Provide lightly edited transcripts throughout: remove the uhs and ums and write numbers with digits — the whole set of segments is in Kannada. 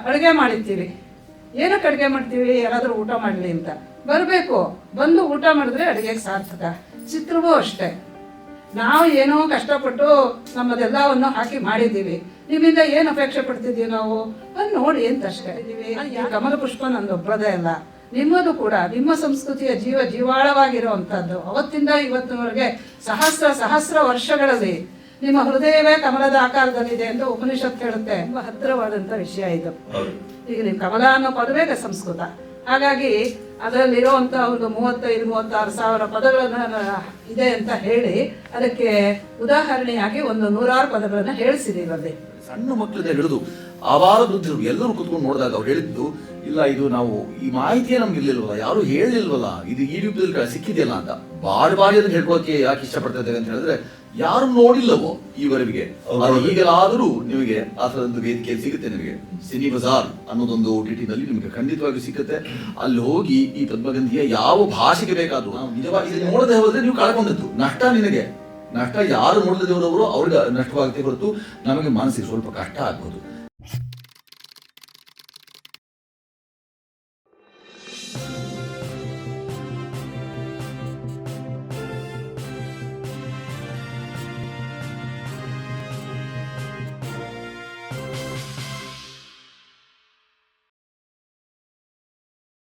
ಅಡುಗೆ ಮಾಡಿರ್ತೀವಿ, ಏನಕ್ಕೆ ಅಡುಗೆ ಮಾಡ್ತೀವಿ, ಯಾರಾದರೂ ಊಟ ಮಾಡಲಿ ಅಂತ ಬರಬೇಕು. ಬಂದು ಊಟ ಮಾಡಿದ್ರೆ ಅಡುಗೆಗೆ ಸಾರ್ಥಕ. ಚಿತ್ರವೂ ಅಷ್ಟೇ, ನಾವು ಏನೋ ಕಷ್ಟಪಟ್ಟು ನಮ್ಮದೆಲ್ಲವನ್ನು ಹಾಕಿ ಮಾಡಿದ್ದೀವಿ, ನಿಮ್ಮಿಂದ ಏನು ಅಪೇಕ್ಷೆ ಪಡ್ತಿದ್ದೀವಿ ನಾವು ಅದು ನೋಡಿ ಅಂತಷ್ಟೇ ಇದ್ದೀವಿ. ಕಮಲ ಪುಷ್ಪ ನಂದೊಬ್ಬರದೇ ಅಲ್ಲ, ನಿಮ್ಮದು ಕೂಡ ನಿಮ್ಮ ಸಂಸ್ಕೃತಿಯ ಜೀವಾಳವಾಗಿರುವಂಥದ್ದು. ಅವತ್ತಿಂದ ಇವತ್ತಿನವರೆಗೆ ಸಹಸ್ರ ವರ್ಷಗಳಲ್ಲಿ ನಿಮ್ಮ ಹೃದಯವೇ ಕಮಲದ ಆಕಾರದಲ್ಲಿದೆ ಎಂದು ಉಪನಿಷತ್ ಹೇಳುತ್ತೆ. ತುಂಬ ಹತ್ತಿರವಾದಂಥ ವಿಷಯ ಇದು. ಈಗ ನೀವು ಕಮಲ ಅನ್ನೋ ಪದವೇ ಸಂಸ್ಕೃತ. ಹಾಗಾಗಿ ಅದರಲ್ಲಿರುವಂಥ ಒಂದು 35-36 ಸಾವಿರ ಪದಗಳನ್ನು ಇದೆ ಅಂತ ಹೇಳಿ ಅದಕ್ಕೆ ಉದಾಹರಣೆಯಾಗಿ ಒಂದು 100 ಪದಗಳನ್ನು ಹೇಳಿಸಿದೀವಿ ಅಲ್ಲಿ. ಸಣ್ಣ ಮಕ್ಕಳಿಂದ ಹಿಡಿದು ಆವಾರ ವೃದ್ಧರು ಎಲ್ಲರೂ ಕುತ್ಕೊಂಡು ನೋಡಿದಾಗ ಅವ್ರು ಹೇಳಿದ್ದು, ಇಲ್ಲ ಇದು ನಾವು ಈ ಮಾಹಿತಿಯೇ ನಮ್ಗೆ ಇರ್ಲಿಲ್ವಲ್ಲ, ಯಾರು ಹೇಳಿಲ್ವಲ್ಲ, ಇದು ಈ ರೂಪದಲ್ಲಿ ಸಿಕ್ಕಿದೆಯಲ್ಲ ಅಂತ ಬಾರಿ ಅದನ್ನ ಹೇಳ್ಕೊಳಕ್ಕೆ ಯಾಕೆ ಇಷ್ಟಪಡ್ತಾ ಇದ್ದೇವೆ ಅಂತ ಹೇಳಿದ್ರೆ, ಯಾರು ನೋಡಿಲ್ಲವೋ ಈವರೆಗೆ ಈಗಲಾದರೂ ನಿಮಗೆ ಆ ಥರದೊಂದು ವೇದಿಕೆ ಸಿಗುತ್ತೆ. ನಿಮಗೆ ಸಿನಿ ಬಜಾರ್ ಅನ್ನೋದೊಂದು OTT ನಲ್ಲಿ ನಿಮಗೆ ಖಂಡಿತವಾಗಿ ಸಿಗುತ್ತೆ. ಅಲ್ಲಿ ಹೋಗಿ ಈ ಪದ್ಮಗಂಧಿಯ ಯಾವ ಭಾಷೆಗೆ ಬೇಕಾದ್ರೂ ನಾವು ನಿಜವಾಗಿ ನೋಡದೆ ಹೋದ್ರೆ ನೀವು ಕಳ್ಕೊಂಡದ್ದು ನಷ್ಟ. ನಿನಗೆ ನಷ್ಟ ಯಾರು ನೋಡದೆ ಹೋದವರು ಅವ್ರಿಗೆ ನಷ್ಟವಾಗುತ್ತೆ ಹೊರತು ನಮಗೆ ಮನಸ್ಸಿಗೆ ಸ್ವಲ್ಪ ಕಷ್ಟ ಆಗ್ಬೋದು.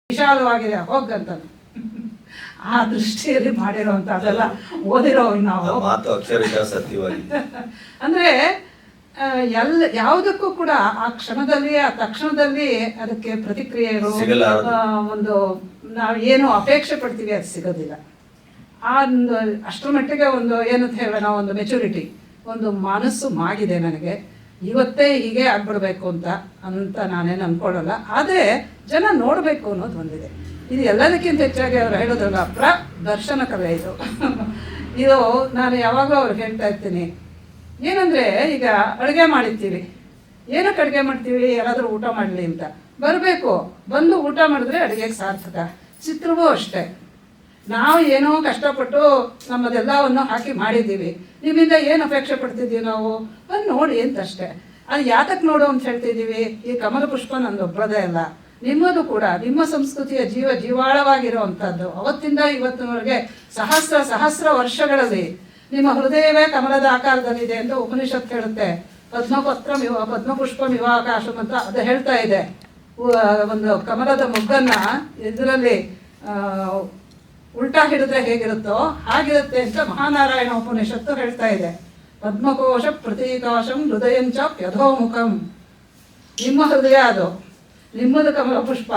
ವಿಶಾಲವಾಗಿದೆ ಹೋಗಂತ ಆ ದೃಷ್ಟಿಯಲ್ಲಿ ಮಾಡಿರೋಂಥ ಅದೆಲ್ಲ ಓದಿರೋರು ನಾವು. ಅಂದ್ರೆ ಯಾವುದಕ್ಕೂ ಕೂಡ ಆ ಕ್ಷಣದಲ್ಲಿ ಆ ತಕ್ಷಣದಲ್ಲಿ ಅದಕ್ಕೆ ಪ್ರತಿಕ್ರಿಯೆಗಳು ಒಂದು ನಾವು ಏನು ಅಪೇಕ್ಷೆ ಪಡ್ತೀವಿ ಅದು ಸಿಗೋದಿಲ್ಲ. ಆ ಒಂದು ಅಷ್ಟರ ಮಟ್ಟಿಗೆ ಒಂದು ಏನಂತ ಹೇಳೋಣ, ಒಂದು ಮೆಚುರಿಟಿ, ಒಂದು ಮನಸ್ಸು ಮಾಗಿದೆ ನನಗೆ, ಇವತ್ತೇ ಹೀಗೆ ಆಗ್ಬಿಡ್ಬೇಕು ಅಂತ ನಾನೇನು ಅನ್ಕೊಳ್ಳಲ್ಲ. ಆದರೆ ಜನ ನೋಡಬೇಕು ಅನ್ನೋದು ಒಂದಿದೆ. ಇದು ಎಲ್ಲದಕ್ಕಿಂತ ಹೆಚ್ಚಾಗಿ ಅವ್ರು ಹೇಳೋದ್ರಲ್ಲ, ಪ್ರದರ್ಶನ ಕಲೆ ಇದು. ಇದು ನಾನು ಯಾವಾಗಲೂ ಅವ್ರಿಗೆ ಹೇಳ್ತಾ ಇರ್ತೀನಿ. ಏನಂದರೆ ಈಗ ಅಡುಗೆ ಮಾಡಿರ್ತೀವಿ, ಏನಕ್ಕೆ ಅಡುಗೆ ಮಾಡ್ತೀವಿ, ಯಾರಾದರೂ ಊಟ ಮಾಡಲಿ ಅಂತ ಬರಬೇಕು. ಬಂದು ಊಟ ಮಾಡಿದ್ರೆ ಅಡುಗೆಗೆ ಸಾರ್ಥಕ. ಚಿತ್ರವೂ ಅಷ್ಟೇ, ನಾವು ಏನೋ ಕಷ್ಟಪಟ್ಟು ನಮ್ಮದೆಲ್ಲವನ್ನು ಹಾಕಿ ಮಾಡಿದ್ದೀವಿ, ನಿಮ್ಮಿಂದ ಏನು ಅಪೇಕ್ಷೆ ಪಡ್ತಿದ್ದೀವಿ ನಾವು ಅದು ನೋಡಿ ಅಂತಷ್ಟೇ. ಅದು ಯಾತಕ್ಕೆ ನೋಡು ಅಂತ ಹೇಳ್ತಿದ್ದೀವಿ. ಈ ಕಮಲ ಪುಷ್ಪ ನಂದೊಬ್ಬರದೇ ಅಲ್ಲ, ನಿಮ್ಮದು ಕೂಡ ನಿಮ್ಮ ಸಂಸ್ಕೃತಿಯ ಜೀವಾಳವಾಗಿರುವಂಥದ್ದು. ಅವತ್ತಿಂದ ಇವತ್ತಿನವರೆಗೆ ಸಹಸ್ರ ವರ್ಷಗಳಲ್ಲಿ ನಿಮ್ಮ ಹೃದಯವೇ ಕಮಲದ ಆಕಾರದಲ್ಲಿದೆ ಎಂದು ಉಪನಿಷತ್ ಹೇಳುತ್ತೆ. ಪದ್ಮಪುಷ್ಪ ವಿವಾಕಾಶಂ ಅಂತ ಅದು ಹೇಳ್ತಾ ಇದೆ. ಒಂದು ಕಮಲದ ಮೊಗ್ಗನ್ನ ಇದರಲ್ಲಿ ಉಲ್ಟಾ ಹಿಡಿದ್ರೆ ಹೇಗಿರುತ್ತೋ ಹಾಗಿರುತ್ತೆ ಅಂತ ಮಹಾನಾರಾಯಣ ಉಪನಿಷತ್ತು ಹೇಳ್ತಾ ಇದೆ. ಪದ್ಮಕೋಶ ಪ್ರತೀಕಾಶಂ ಹೃದಯಂಚ ಯಥೋಮುಖಂ. ನಿಮ್ಮ ಹೃದಯ ಅದು, ನಿಮ್ಮದು ಕಮಲ ಪುಷ್ಪ,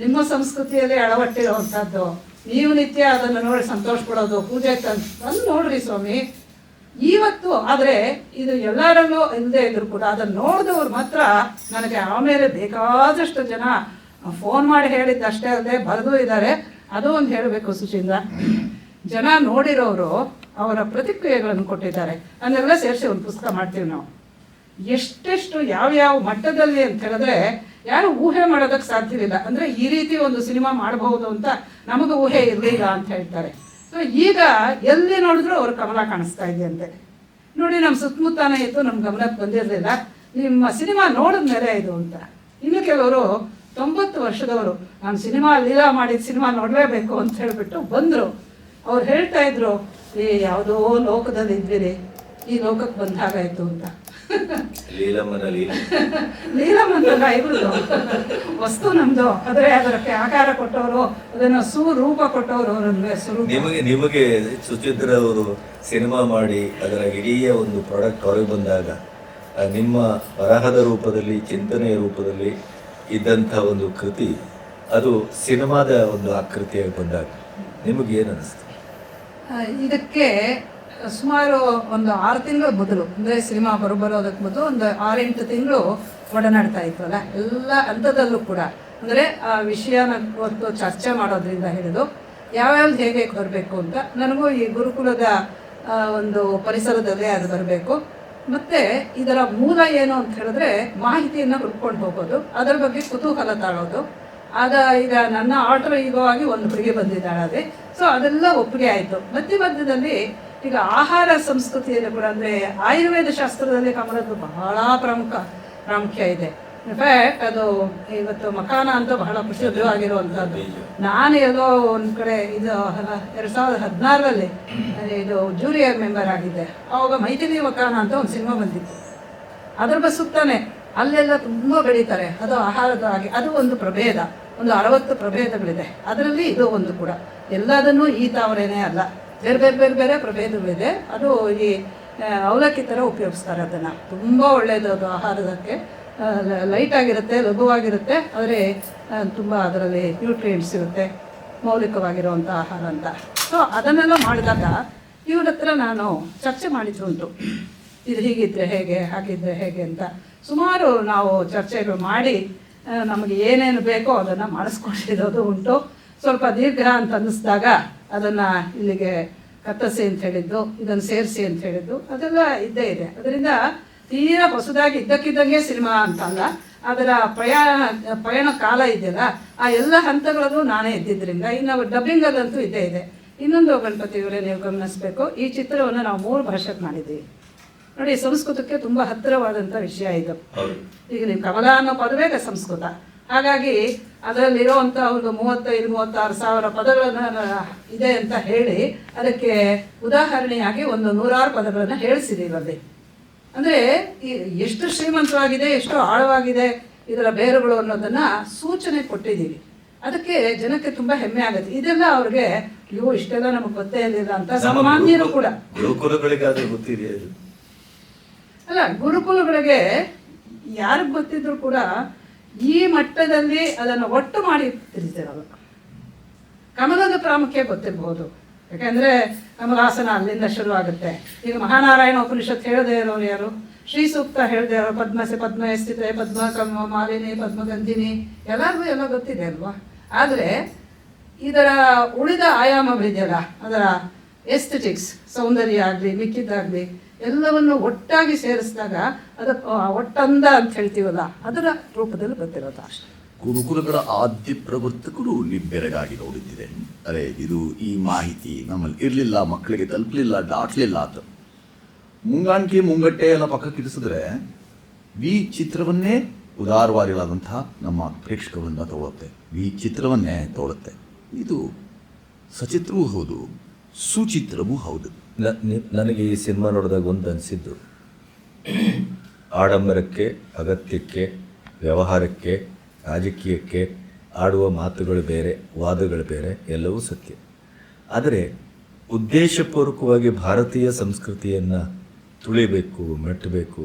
ನಿಮ್ಮ ಸಂಸ್ಕೃತಿಯಲ್ಲಿ ಅಳವಟ್ಟಿರುವಂಥದ್ದು. ನೀವು ನಿತ್ಯ ಅದನ್ನು ನೋಡಿ ಸಂತೋಷ ಪಡೋದು, ಪೂಜೆ ತಂದು ನೋಡ್ರಿ ಸ್ವಾಮಿ ಇವತ್ತು. ಆದರೆ ಇದು ಎಲ್ಲರಲ್ಲೂ ಇಲ್ಲದೆ ಇದ್ರು ಕೂಡ ಅದನ್ನು ನೋಡಿದವ್ರು ಮಾತ್ರ ನನಗೆ ಆಮೇಲೆ ಬೇಕಾದಷ್ಟು ಜನ ಫೋನ್ ಮಾಡಿ ಹೇಳಿದ್ದಷ್ಟೇ ಅಲ್ಲದೆ ಬರೆದು ಇದ್ದಾರೆ. ಅದು ಒಂದು ಹೇಳಬೇಕು ಸುಶೀಂದ್ರ, ಜನ ನೋಡಿರೋರು ಅವರ ಪ್ರತಿಕ್ರಿಯೆಗಳನ್ನು ಕೊಟ್ಟಿದ್ದಾರೆ. ಅದನ್ನೆಲ್ಲ ಸೇರಿಸಿ ಒಂದು ಪುಸ್ತಕ ಮಾಡ್ತೀವಿ ನಾವು. ಎಷ್ಟೆಷ್ಟು ಯಾವ್ಯಾವ ಮಟ್ಟದಲ್ಲಿ ಅಂತ ಹೇಳಿದ್ರೆ ಯಾರು ಊಹೆ ಮಾಡೋದಕ್ಕೆ ಸಾಧ್ಯವಿಲ್ಲ. ಅಂದರೆ ಈ ರೀತಿ ಒಂದು ಸಿನಿಮಾ ಮಾಡಬಹುದು ಅಂತ ನಮಗೆ ಊಹೆ ಇರಲಿಲ್ಲ ಅಂತ ಹೇಳ್ತಾರೆ. ಸೊ ಈಗ ಎಲ್ಲಿ ನೋಡಿದ್ರು ಅವ್ರ ಕಮಲ ಕಾಣಿಸ್ತಾ ಇದೆಯಂತೆ. ನೋಡಿ, ನಮ್ಮ ಸುತ್ತಮುತ್ತನೇ ಇತ್ತು, ನಮ್ಮ ಗಮನಕ್ಕೆ ಬಂದಿರಲಿಲ್ಲ, ನಿಮ್ಮ ಸಿನಿಮಾ ನೋಡಿದ್ಮೇಲೆ ಇದು ಅಂತ. ಇನ್ನು ಕೆಲವರು 90 ವರ್ಷದವರು, ನಾನು ಸಿನಿಮಾ ಲೀಲಾ ಮಾಡಿದ ಸಿನಿಮಾ ನೋಡಲೇಬೇಕು ಅಂತ ಹೇಳಿಬಿಟ್ಟು ಬಂದರು. ಅವ್ರು ಹೇಳ್ತಾ ಇದ್ರು, ಯಾವುದೋ ಲೋಕದಲ್ಲಿ ಇದ್ವಿರಿ, ಈ ಲೋಕಕ್ಕೆ ಬಂದಾಗಾಯ್ತು ಅಂತ. ಲೀಲಮ್ಮನಲ್ಲ ಇವ್ರದ್ದು ವಸ್ತು ನಮ್ದು, ಆದರೆ ಅದಕ್ಕೆ ಆಕಾರ ಕೊಟ್ಟವರು, ಅದನ್ನು ಸುರೂಪ ಕೊಟ್ಟವರು. ನಿಮಗೆ ಸುಚಿತ್ರ ಅವರು ಸಿನಿಮಾ ಮಾಡಿ ಅದರ ಇಡೀ ಒಂದು ಪ್ರಾಡಕ್ಟ್ ಹೊರಗೆ ಬಂದಾಗ ನಿಮ್ಮ ಬರಹದ ರೂಪದಲ್ಲಿ, ಚಿಂತನೆಯ ರೂಪದಲ್ಲಿ ಇದ್ದಂಥ ಒಂದು ಕೃತಿ ಅದು ಸಿನಿಮಾದ ಒಂದು ಆಕೃತಿಯಾಗಿ ಬಂದಾಗ ನಿಮಗೆ ಏನು ಅನಿಸ್ತು? ಇದಕ್ಕೆ ಸುಮಾರು ಒಂದು 6 ತಿಂಗಳು ಮೊದಲು, ಅಂದರೆ ಸಿನಿಮಾ ಬರೋದಕ್ಕೆ ಮೊದಲು ಒಂದು 6-8 ತಿಂಗಳು ಒಡನಾಡ್ತಾ ಇತ್ತಲ್ಲ ಎಲ್ಲ ಹಂತದಲ್ಲೂ ಕೂಡ. ಅಂದರೆ ಆ ವಿಷಯನ ಹೊತ್ತು ಚರ್ಚೆ ಮಾಡೋದ್ರಿಂದ ಹಿಡಿದು ಯಾವ್ಯಾವ್ದು ಹೇಗೆ ಬರಬೇಕು ಅಂತ. ನನಗೂ ಈ ಗುರುಕುಲದ ಒಂದು ಪರಿಸರದಲ್ಲೇ ಅದು ಬರಬೇಕು. ಮತ್ತು ಇದರ ಮೂಲ ಏನು ಅಂತ ಹೇಳಿದ್ರೆ ಮಾಹಿತಿಯನ್ನು ಹುಡ್ಕೊಂಡು ಹೋಗೋದು, ಅದರ ಬಗ್ಗೆ ಕುತೂಹಲ ತಾಳೋದು. ಈಗ ನನ್ನ ಆಲ್ಟರ್ ಈಗೋ ಆಗಿ ಒಂದು ಹುಡುಗಿ ಬಂದಿದ್ದಾಳೆ ಅದೇ. ಸೊ ಅದೆಲ್ಲ ಒಪ್ಪಿಗೆ ಆಯಿತು. ಮಧ್ಯದಲ್ಲಿ ಈಗ ಆಹಾರ ಸಂಸ್ಕೃತಿಯಲ್ಲಿ ಕೂಡ, ಅಂದರೆ ಆಯುರ್ವೇದ ಶಾಸ್ತ್ರದಲ್ಲಿ ಕಮಲದ್ದು ಬಹಳ ಪ್ರಾಮುಖ್ಯ ಇದೆ. ಇನ್ಫ್ಯಾಕ್ಟ್ ಅದು ಇವತ್ತು ಮಕಾನ ಅಂತ ಬಹಳ ಪ್ರಸಿದ್ಧವಾಗಿರುವಂಥದ್ದು. ನಾನು ಎಲ್ಲೋ ಒಂದು ಕಡೆ ಇದು 2016ರಲ್ಲಿ ಇದು ಜೂರಿಯರ್ ಮೆಂಬರ್ ಆಗಿದ್ದೆ. ಆವಾಗ ಮೈಥಿಲಿ ಮಕಾನ ಅಂತ ಒಂದು ಸಿನಿಮಾ ಬಂದಿತ್ತು. ಅದ್ರ ಸುತ್ತಾನೆ ಅಲ್ಲೆಲ್ಲ ತುಂಬ ಬೆಳೀತಾರೆ. ಅದು ಆಹಾರದ ಹಾಗೆ ಅದು ಒಂದು ಪ್ರಭೇದ, ಒಂದು 60 ಪ್ರಭೇದಗಳಿದೆ. ಅದರಲ್ಲಿ ಇದು ಒಂದು ಕೂಡ. ಎಲ್ಲದನ್ನೂ ಈ ತಾವರೇನೇ ಅಲ್ಲ, ಬೇರೆ ಬೇರೆ ಬೇರೆ ಬೇರೆ ಪ್ರಭೇದಗಳಿದೆ. ಅದು ಈ ಅವಲಕ್ಕಿ ಥರ ಉಪಯೋಗಿಸ್ತಾರೆ. ಅದನ್ನು ತುಂಬ ಒಳ್ಳೆಯದು. ಅದು ಆಹಾರದಕ್ಕೆ ಲೈಟಾಗಿರುತ್ತೆ, ಲಘುವಾಗಿರುತ್ತೆ, ಆದರೆ ತುಂಬ ಅದರಲ್ಲಿ ನ್ಯೂಟ್ರಿಯೆಂಟ್ಸ್ ಇರುತ್ತೆ, ಮೌಲಿಕವಾಗಿರುವಂಥ ಆಹಾರ ಅಂತ. ಸೊ ಅದನ್ನೆಲ್ಲ ಮಾಡಿದಾಗ ಇವ್ರ ಹತ್ರ ನಾನು ಚರ್ಚೆ ಮಾಡಿದ್ದುಂಟು. ಇದು ಹೀಗಿದ್ರೆ ಹೇಗೆ, ಹಾಗಿದ್ರೆ ಹೇಗೆ ಅಂತ ಸುಮಾರು ನಾವು ಚರ್ಚೆಗಳು ಮಾಡಿ ನಮಗೆ ಏನೇನು ಬೇಕೋ ಅದನ್ನು ಮಾಡಿಸ್ಕೊಂಡಿರೋದು ಉಂಟು. ಸ್ವಲ್ಪ ದೀರ್ಘ ಅಂತ ಅನ್ನಿಸ್ದಾಗ ಅದನ್ನು ಇಲ್ಲಿಗೆ ಕತ್ತರಿಸಿ ಅಂತ ಹೇಳಿದ್ದು, ಇದನ್ನು ಸೇರಿಸಿ ಅಂತ ಹೇಳಿದ್ದು, ಅದೆಲ್ಲ ಇದ್ದೇ ಇದೆ. ಅದರಿಂದ ತೀರಾ ಹೊಸದಾಗಿ ಇದ್ದಕ್ಕಿದ್ದಂಗೆ ಸಿನಿಮಾ ಅಂತಲ್ಲ, ಅದರ ಪಯಣ ಕಾಲ ಇದೆಯಲ್ಲ, ಆ ಎಲ್ಲ ಹಂತಗಳಲ್ಲೂ ನಾನೇ ಇದ್ದಿದ್ದರಿಂದ. ಇನ್ನು ಡಬ್ಬಿಂಗಲ್ಲಂತೂ ಇದ್ದೇ ಇದೆ. ಇನ್ನೊಂದು ಗಣಪತಿ ಇವರೇ ನೀವು ಗಮನಿಸಬೇಕು, ಈ ಚಿತ್ರವನ್ನು ನಾವು 3 ಭಾಷೆಗೆ ಮಾಡಿದ್ದೀವಿ ನೋಡಿ. ಸಂಸ್ಕೃತಕ್ಕೆ ತುಂಬ ಹತ್ತಿರವಾದಂಥ ವಿಷಯ ಇದು. ಈಗ ನೀವು ಕಮಲ ಅನ್ನೋ ಪದವೇ ಸಂಸ್ಕೃತ. ಹಾಗಾಗಿ ಅದರಲ್ಲಿರುವಂಥ ಒಂದು 35-36 ಸಾವಿರ ಪದಗಳನ್ನು ಇದೆ ಅಂತ ಹೇಳಿ ಅದಕ್ಕೆ ಉದಾಹರಣೆಯಾಗಿ ಒಂದು 100 ಪದಗಳನ್ನು ಹೇಳಿಸಿದ್ದೀವಿ ಅಲ್ಲಿ. ಅಂದರೆ ಎಷ್ಟು ಶ್ರೀಮಂತವಾಗಿದೆ, ಎಷ್ಟು ಆಳವಾಗಿದೆ ಇದರ ಬೇರುಗಳು ಅನ್ನೋದನ್ನು ಸೂಚನೆ ಕೊಟ್ಟಿದ್ದೀವಿ. ಅದಕ್ಕೆ ಜನಕ್ಕೆ ತುಂಬ ಹೆಮ್ಮೆ ಆಗುತ್ತೆ. ಇದೆಲ್ಲ ಅವ್ರಿಗೆ ಇಷ್ಟೆಲ್ಲ ನಮಗೆ ಗೊತ್ತೇ ಇರಲಿಲ್ಲ ಅಂತ ಸಾಮಾನ್ಯರು ಕೂಡ. ಗುರುಕುಲಗಳಿಗಾದ್ರೂ ಗೊತ್ತಿದೆಯಾ ಇದು? ಅಲ್ಲ, ಗುರುಕುಲಗಳಿಗೆ ಯಾರಿಗೆ ಗೊತ್ತಿದ್ರು ಕೂಡ ಈ ಮಟ್ಟದಲ್ಲಿ ಅದನ್ನು ಒಟ್ಟು ಮಾಡಿ ತಿರುಗಿಸಿರೋದು. ಕಮಲದ ಪ್ರಾಮುಖ್ಯ ಗೊತ್ತಿರಬಹುದು, ಯಾಕೆಂದರೆ ಕಮಲಾಸನ ಅಲ್ಲಿಂದ ಶುರುವಾಗುತ್ತೆ. ಈಗ ಮಹಾನಾರಾಯಣ ಉಪನಿಷತ್ ಹೇಳದೇ ಇರೋರು ಯಾರು? ಶ್ರೀ ಸೂಕ್ತ ಹೇಳದೇ ಇರೋರು ಪದ್ಮಸೆ ಪದ್ಮ ಸ್ಥಿತೆ ಪದ್ಮ ಕಮ ಮಾಲಿನಿ ಪದ್ಮಗಂಧಿನಿ ಎಲ್ಲರಿಗೂ ಎಲ್ಲ ಗೊತ್ತಿದೆ ಅಲ್ವಾ? ಆದರೆ ಇದರ ಉಳಿದ ಆಯಾಮಗಳಿದೆಯಲ್ಲ, ಅದರ ಎಸ್ಥೆಟಿಕ್ಸ್, ಸೌಂದರ್ಯ ಆಗಲಿ ಮಿಕ್ಕಿದ್ದಾಗಲಿ ಎಲ್ಲವನ್ನು ಒಟ್ಟಾಗಿ ಸೇರಿಸಿದಾಗ ಅದಕ್ಕೆ ಒಟ್ಟಂದ ಅಂತ ಹೇಳ್ತೀವಲ್ಲ, ಅದರ ರೂಪದಲ್ಲಿ ಗೊತ್ತಿರೋದು ಅಷ್ಟೇ. ಗುರುಕುಲಗಳ ಆದ್ಯ ಪ್ರವರ್ತಕರು ನಿಬ್ಬೆರಗಾಗಿ ನೋಡುತ್ತಿದೆ. ಅರೆ, ಇದು ಈ ಮಾಹಿತಿ ನಮ್ಮಲ್ಲಿ ಇರಲಿಲ್ಲ, ಮಕ್ಕಳಿಗೆ ತಲುಪಲಿಲ್ಲ, ದಾಟಲಿಲ್ಲ ಅಂತ ಮುಂಗಾಣಿಕೆ ಮುಂಗಟ್ಟೆ ಎಲ್ಲ ಪಕ್ಕಕ್ಕೆ ಇರಿಸಿದ್ರೆ ವಿ ಚಿತ್ರವನ್ನೇ ಉದಾರವಾಗಿರುವಂತಹ ನಮ್ಮ ಪ್ರೇಕ್ಷಕರನ್ನ ತಗೊಳುತ್ತೆ, ವಿ ಚಿತ್ರವನ್ನೇ ತಗೊಳುತ್ತೆ. ಇದು ಸಚಿತ್ರವೂ ಹೌದು, ಸುಚಿತ್ರವೂ ಹೌದು. ನನಗೆ ಈ ಸಿನಿಮಾ ನೋಡಿದಾಗ ಒಂದು ಅನಿಸಿದ್ದು, ಆಡಂಬರಕ್ಕೆ, ಅಗತ್ಯಕ್ಕೆ, ವ್ಯವಹಾರಕ್ಕೆ, ರಾಜಕೀಯಕ್ಕೆ ಆಡುವ ಮಾತುಗಳು ಬೇರೆ, ವಾದಗಳು ಬೇರೆ, ಎಲ್ಲವೂ ಸತ್ಯ. ಆದರೆ ಉದ್ದೇಶಪೂರ್ವಕವಾಗಿ ಭಾರತೀಯ ಸಂಸ್ಕೃತಿಯನ್ನು ತುಳಿಬೇಕು, ಮೆಟ್ಟಬೇಕು,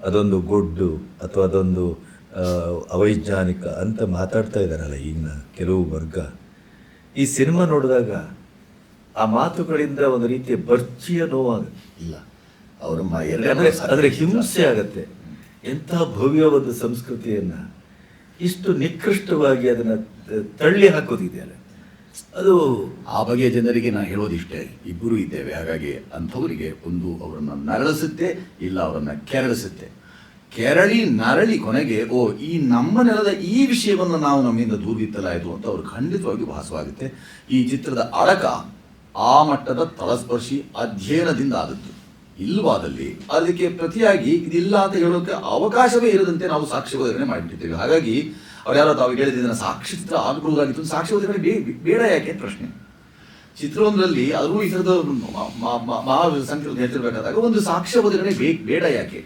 ಅದೊಂದು ಗೊಡ್ಡು ಅಥವಾ ಅದೊಂದು ಅವೈಜ್ಞಾನಿಕ ಅಂತ ಮಾತಾಡ್ತಾ ಇದ್ದಾರಲ್ಲ ಈಗಿನ ಕೆಲವು ವರ್ಗ. ಈ ಸಿನಿಮಾ ನೋಡಿದಾಗ ಆ ಮಾತುಗಳಿಂದ ಒಂದು ರೀತಿಯ ಬರ್ಚಿಯ ನೋವಾಗುತ್ತೆ. ಇಲ್ಲ, ಅವರ ಆದರೆ ಹಿಂಸೆ ಆಗತ್ತೆ. ಎಂಥ ಭವ್ಯ ಒಂದು ಸಂಸ್ಕೃತಿಯನ್ನು ಇಷ್ಟು ನಿಕೃಷ್ಟವಾಗಿ ಅದನ್ನು ತಳ್ಳಿ ಹಾಕೋದಿದೆಯಲ್ಲ, ಅದು ಆ ಬಗೆಯ ಜನರಿಗೆ ನಾನು ಹೇಳೋದಿಷ್ಟೇ, ಇಬ್ಬರು ಇದ್ದೇವೆ. ಹಾಗಾಗಿ ಅಂಥವರಿಗೆ ಒಂದು ಅವರನ್ನು ನರಳಿಸುತ್ತೆ, ಇಲ್ಲ ಅವರನ್ನು ಕೆರಳಿಸುತ್ತೆ. ಕೆರಳಿ ನರಳಿ ಕೊನೆಗೆ ಈ ನಮ್ಮ ನೆಲದ ಈ ವಿಷಯವನ್ನು ನಾವು ನಮ್ಮಿಂದ ದೂರವಿತ್ತಲಾಯಿತು ಅಂತ ಅವ್ರು ಖಂಡಿತವಾಗಿ ಭಾಸವಾಗುತ್ತೆ. ಈ ಚಿತ್ರದ ಅಡಕ ಆ ಮಟ್ಟದ ತಳಸ್ಪರ್ಶಿ ಅಧ್ಯಯನದಿಂದ ಆದದ್ದು. ಇಲ್ಲವಾದಲ್ಲಿ ಅದಕ್ಕೆ ಪ್ರತಿಯಾಗಿ ಇದಿಲ್ಲ ಅಂತ ಹೇಳೋಕೆ ಅವಕಾಶವೇ ಇರದಂತೆ ನಾವು ಸಾಕ್ಷ್ಯ ಒದಗಣೆ ಮಾಡಿಬಿಟ್ಟಿದ್ದೇವೆ. ಹಾಗಾಗಿ ಅವ್ರು ಯಾರೋ ತಾವು ಹೇಳಿದ್ದನ್ನು ಸಾಕ್ಷಿ ಚಿತ್ರ ಆಗಬಹುದಾಗಿತ್ತು, ಸಾಕ್ಷ್ಯ ಒದಗಣೆ ಬೇಡ ಯಾಕೆ ಪ್ರಶ್ನೆ. ಚಿತ್ರವೊಂದರಲ್ಲಿ ಅದೂ ಈ ಥರದ ಸಂಖ್ಯೆ ಹೇಳ್ತಿರ್ಬೇಕಾದಾಗ ಒಂದು ಸಾಕ್ಷ್ಯ ಒದಗಣೆ ಬೇಡ ಯಾಕೆ?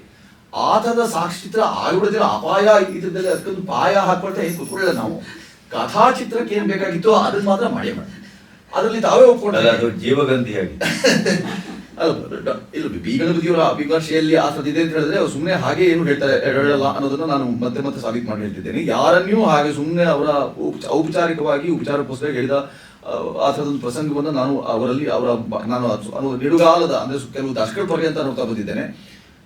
ಆ ಥರದ ಸಾಕ್ಷಿ ಚಿತ್ರ ಆಗಿಬಿಡದಿರೋ ಅಪಾಯ ಇದ್ರಲ್ಲಿ ಅದಕ್ಕೊಂದು ಪಾಯ ಹಾಕೊಳ್ತಾ ಏನು ಕೂತ್ಕೊಳ್ಳಿಲ್ಲ ನಾವು. ಕಥಾಚಿತ್ರಕ್ಕೆ ಏನು ಬೇಕಾಗಿತ್ತೋ ಅದನ್ನು ಮಾತ್ರ ಮಾಡಿ ಅದರಲ್ಲಿ ತಾವೇ ಒಪ್ಕೊಂಡ್ರೆ ಅದು ಜೀವಗಂಧಿಯಾಗಿ ಇಲ್ಲ. ಬೀಗನ ಬದಿಯವರ ಅಭಿಭಾಷೆಯಲ್ಲಿ ಆ ಥರದಿದೆ ಅಂತ ಹೇಳಿದ್ರೆ ಅವ್ರು ಸುಮ್ಮನೆ ಹಾಗೆ ಏನು ಹೇಳಲ್ಲ ಅನ್ನೋದನ್ನ ನಾನು ಮತ್ತೆ ಮತ್ತೆ ಸಾಬೀತು ಮಾಡಿ ಹೇಳ್ತಿದ್ದೇನೆ. ಯಾರನ್ನೂ ಹಾಗೆ ಸುಮ್ಮನೆ ಅವರ ಔಪಚಾರಿಕವಾಗಿ ಉಪಚಾರಕ್ಕೋಸ್ಕರ ಹೇಳಿದ ಆ ಥರದೊಂದು ಪ್ರಸಂಗವನ್ನು ನಾನು ಅವರಲ್ಲಿ ನಾನು ನಿಡುಗಾಲದ ಅಂದರೆ ಕೆಲವು ದಶಕಗಳ ಪರ್ಯಂತ ನೋಡ್ತಾ ಬಂದಿದ್ದೇನೆ.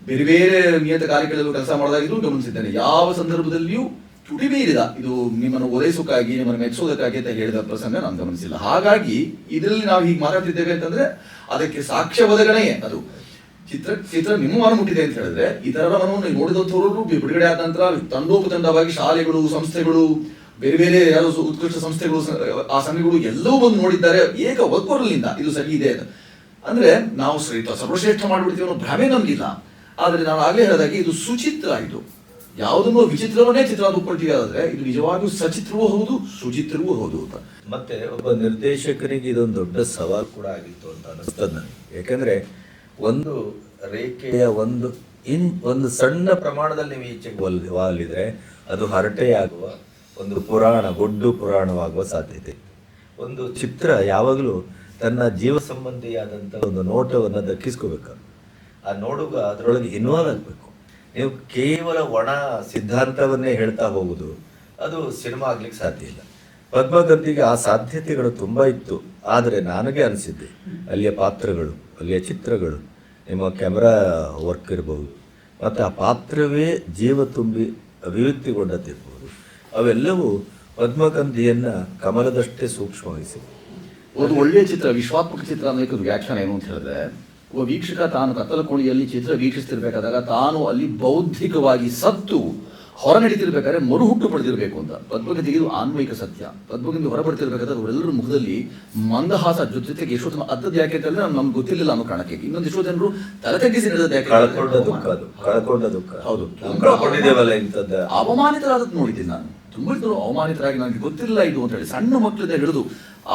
ಬೇರೆ ಬೇರೆ ನಿಯತ ಕಾರ್ಯಗಳಲ್ಲೂ ಕೆಲಸ ಮಾಡಿದಾಗಿದ್ದು ಗಮನಿಸಿದ್ದೇನೆ. ಯಾವ ಸಂದರ್ಭದಲ್ಲಿಯೂ ತುಟಿ ಮೀರಿದ ಇದು ನಿಮ್ಮನ್ನು ಓಲೈಸೋಕ್ಕಾಗಿ, ನಿಮ್ಮನ್ನು ಮೆಚ್ಚೋದಕ್ಕಾಗಿ ಅಂತ ಹೇಳಿದ ಪ್ರಸಂಗ ನಾನು ಗಮನಿಸಿಲ್ಲ. ಹಾಗಾಗಿ ಇದರಲ್ಲಿ ನಾವು ಹೀಗೆ ಮಾತಾಡ್ತಿದ್ದೇವೆ ಅಂತಂದ್ರೆ ಅದಕ್ಕೆ ಸಾಕ್ಷ್ಯ ಒದಗಣೆಯೇ ಅದು. ಚಿತ್ರ ನಿಮ್ಮ ಮನ ಮುಟ್ಟಿದೆ ಅಂತ ಹೇಳಿದ್ರೆ ಇದರ ಮನವನ್ನು ನೋಡಿದಂಥವರು ಬಿಡುಗಡೆ ಆದ ನಂತರ ತಂಡೋಪತಂಡವಾಗಿ ಶಾಲೆಗಳು, ಸಂಸ್ಥೆಗಳು, ಬೇರೆ ಬೇರೆ ಯಾರು ಉತ್ಕೃಷ್ಟ ಸಂಸ್ಥೆಗಳು, ಆ ಸಂಘಗಳು ಎಲ್ಲವೂ ಬಂದು ನೋಡಿದ್ದಾರೆ ಏಕ ಒಕ್ಕೊರಲಿಂದ ಇದು ಸರಿ ಇದೆ ಅಂದ್ರೆ ನಾವು ಸರ್ವಶ್ರೇಷ್ಠ ಮಾಡಿಬಿಡ್ತೀವಿ ಅನ್ನೋ ಭ್ರಮೆ ನಮಗಿಲ್ಲ. ಆದರೆ ನಾನು ಆಗಲೇ ಹೇಳಿದಾಗೆ ಇದು ಸುಚಿತ್ರ, ಇದು ಯಾವುದನ್ನು ವಿಚಿತ್ರವನ್ನೇ ಚಿತ್ರ ರೂಪಟ್ಟಿಗಾದ್ರೆ ಇದು ನಿಜವಾಗಿಯೂ ಸಚಿತ್ರವೂ ಹೌದು, ಸುಚಿತ್ರವೂ ಹೌದು ಅಂತ. ಮತ್ತೆ ಒಬ್ಬ ನಿರ್ದೇಶಕನಿಗೆ ಇದೊಂದು ದೊಡ್ಡ ಸವಾಲು ಕೂಡ ಆಗಿತ್ತು ಅಂತ ಅನಿಸ್ತದೆ ನನಗೆ. ಯಾಕಂದ್ರೆ ಒಂದು ರೇಖೆಯ ಒಂದು ಸಣ್ಣ ಪ್ರಮಾಣದಲ್ಲಿ ನೀವು ಈಚೆಗೆ ವಾಲಿದ್ರೆ ಅದು ಹರಟೆಯಾಗುವ ಒಂದು ಗೊಡ್ಡು ಪುರಾಣವಾಗುವ ಸಾಧ್ಯತೆ. ಒಂದು ಚಿತ್ರ ಯಾವಾಗಲೂ ತನ್ನ ಜೀವ ಸಂಬಂಧಿಯಾದಂಥ ಒಂದು ನೋಟವನ್ನು ದಕ್ಕಿಸ್ಕೋಬೇಕು. ಆ ನೋಡುಗ ಅದರೊಳಗೆ ಇನ್ವಾಲ್ವ್ ಆಗಬೇಕು. ನೀವು ಕೇವಲ ಒಣ ಸಿದ್ಧಾಂತವನ್ನೇ ಹೇಳ್ತಾ ಹೋಗುದು ಅದು ಸಿನಿಮಾ ಆಗ್ಲಿಕ್ಕೆ ಸಾಧ್ಯ ಇಲ್ಲ. ಪದ್ಮಗಂಧಿಗೆ ಆ ಸಾಧ್ಯತೆಗಳು ತುಂಬ ಇತ್ತು. ಆದರೆ ನನಗೆ ಅನಿಸಿದ್ದೆ ಅಲ್ಲಿಯ ಪಾತ್ರಗಳು, ಅಲ್ಲಿಯ ಚಿತ್ರಗಳು, ನಿಮ್ಮ ಕ್ಯಾಮ್ರಾ ವರ್ಕ್ ಇರ್ಬೋದು, ಮತ್ತು ಆ ಪಾತ್ರವೇ ಜೀವ ತುಂಬಿ ಅಭಿವ್ಯಕ್ತಿಗೊಂಡದ್ದಿರ್ಬೋದು, ಅವೆಲ್ಲವೂ ಪದ್ಮಗಂಧಿಯನ್ನು ಕಮಲದಷ್ಟೇ ಸೂಕ್ಷ್ಮವಹಿಸಿವೆ. ಒಂದು ಒಳ್ಳೆಯ ಚಿತ್ರ, ವಿಶ್ವಾತ್ಮಕ ಚಿತ್ರ ಅನ್ನೋದಕ್ಕೆ ಒಂದು ವ್ಯಾಖ್ಯಾನ ಏನು ಅಂತ ಹೇಳಿದ್ರೆ, ಒಬ್ಬ ವೀಕ್ಷಕ ತಾನು ಕತ್ತಲ ಕೋಣೆಯಲ್ಲಿ ಚಿತ್ರ ವೀಕ್ಷಿಸ್ತಿರ್ಬೇಕಾದಾಗ ತಾನು ಅಲ್ಲಿ ಬೌದ್ಧಿಕವಾಗಿ ಸತ್ತು ಹೊರ ನಡೀತಿರ್ಬೇಕಾದ್ರೆ ಮರುಹುಟ್ಟು ಪಡೆದಿರಬೇಕು ಅಂತ. ಪದ್ಮಗಂಧಿಗೆ ಇದು ಆನ್ವಯಿಕ ಸತ್ಯ. ಪದ್ಮಗಂಧಿ ಹೊರಬಡ್ತಿರ್ಬೇಕಾದ್ರೆ ಅವರೆಲ್ಲರ ಮುಖದಲ್ಲಿ ಮಂದಹಾಸ ಜೊತೆಗೆ ಎಷ್ಟೋ ಅದ್ದದ್ದು ಯಾಕೆ ಅಂತಂದ್ರೆ ನಮ್ಗೆ ಗೊತ್ತಿರಲಿಲ್ಲ ಅನ್ನೋ ಕಾರಣಕ್ಕೆ. ಇನ್ನೊಂದು ಎಷ್ಟೋ ಜನರು ತಲೆ ತಗ್ಗಿಸಿ ನಡೆದ ಕಳ್ಕೊಂಡ ದುಃಖ. ಹೌದು, ಕಳ್ಕೊಂಡಿದ್ದೇವಲ್ಲ ಇಂಥದ್ದು. ಅವಮಾನಿತರಾದದ್ದು ನೋಡಿದ್ದೀನಿ ನಾನು. ತುಂಬ ಇದ್ರು ಅವಮಾನಿತರಾಗಿ ನನಗೆ ಗೊತ್ತಿರಲಿಲ್ಲ ಇದು ಅಂತ ಹೇಳಿ. ಸಣ್ಣ ಮಕ್ಕಳಿಂದ ಹಿಡಿದು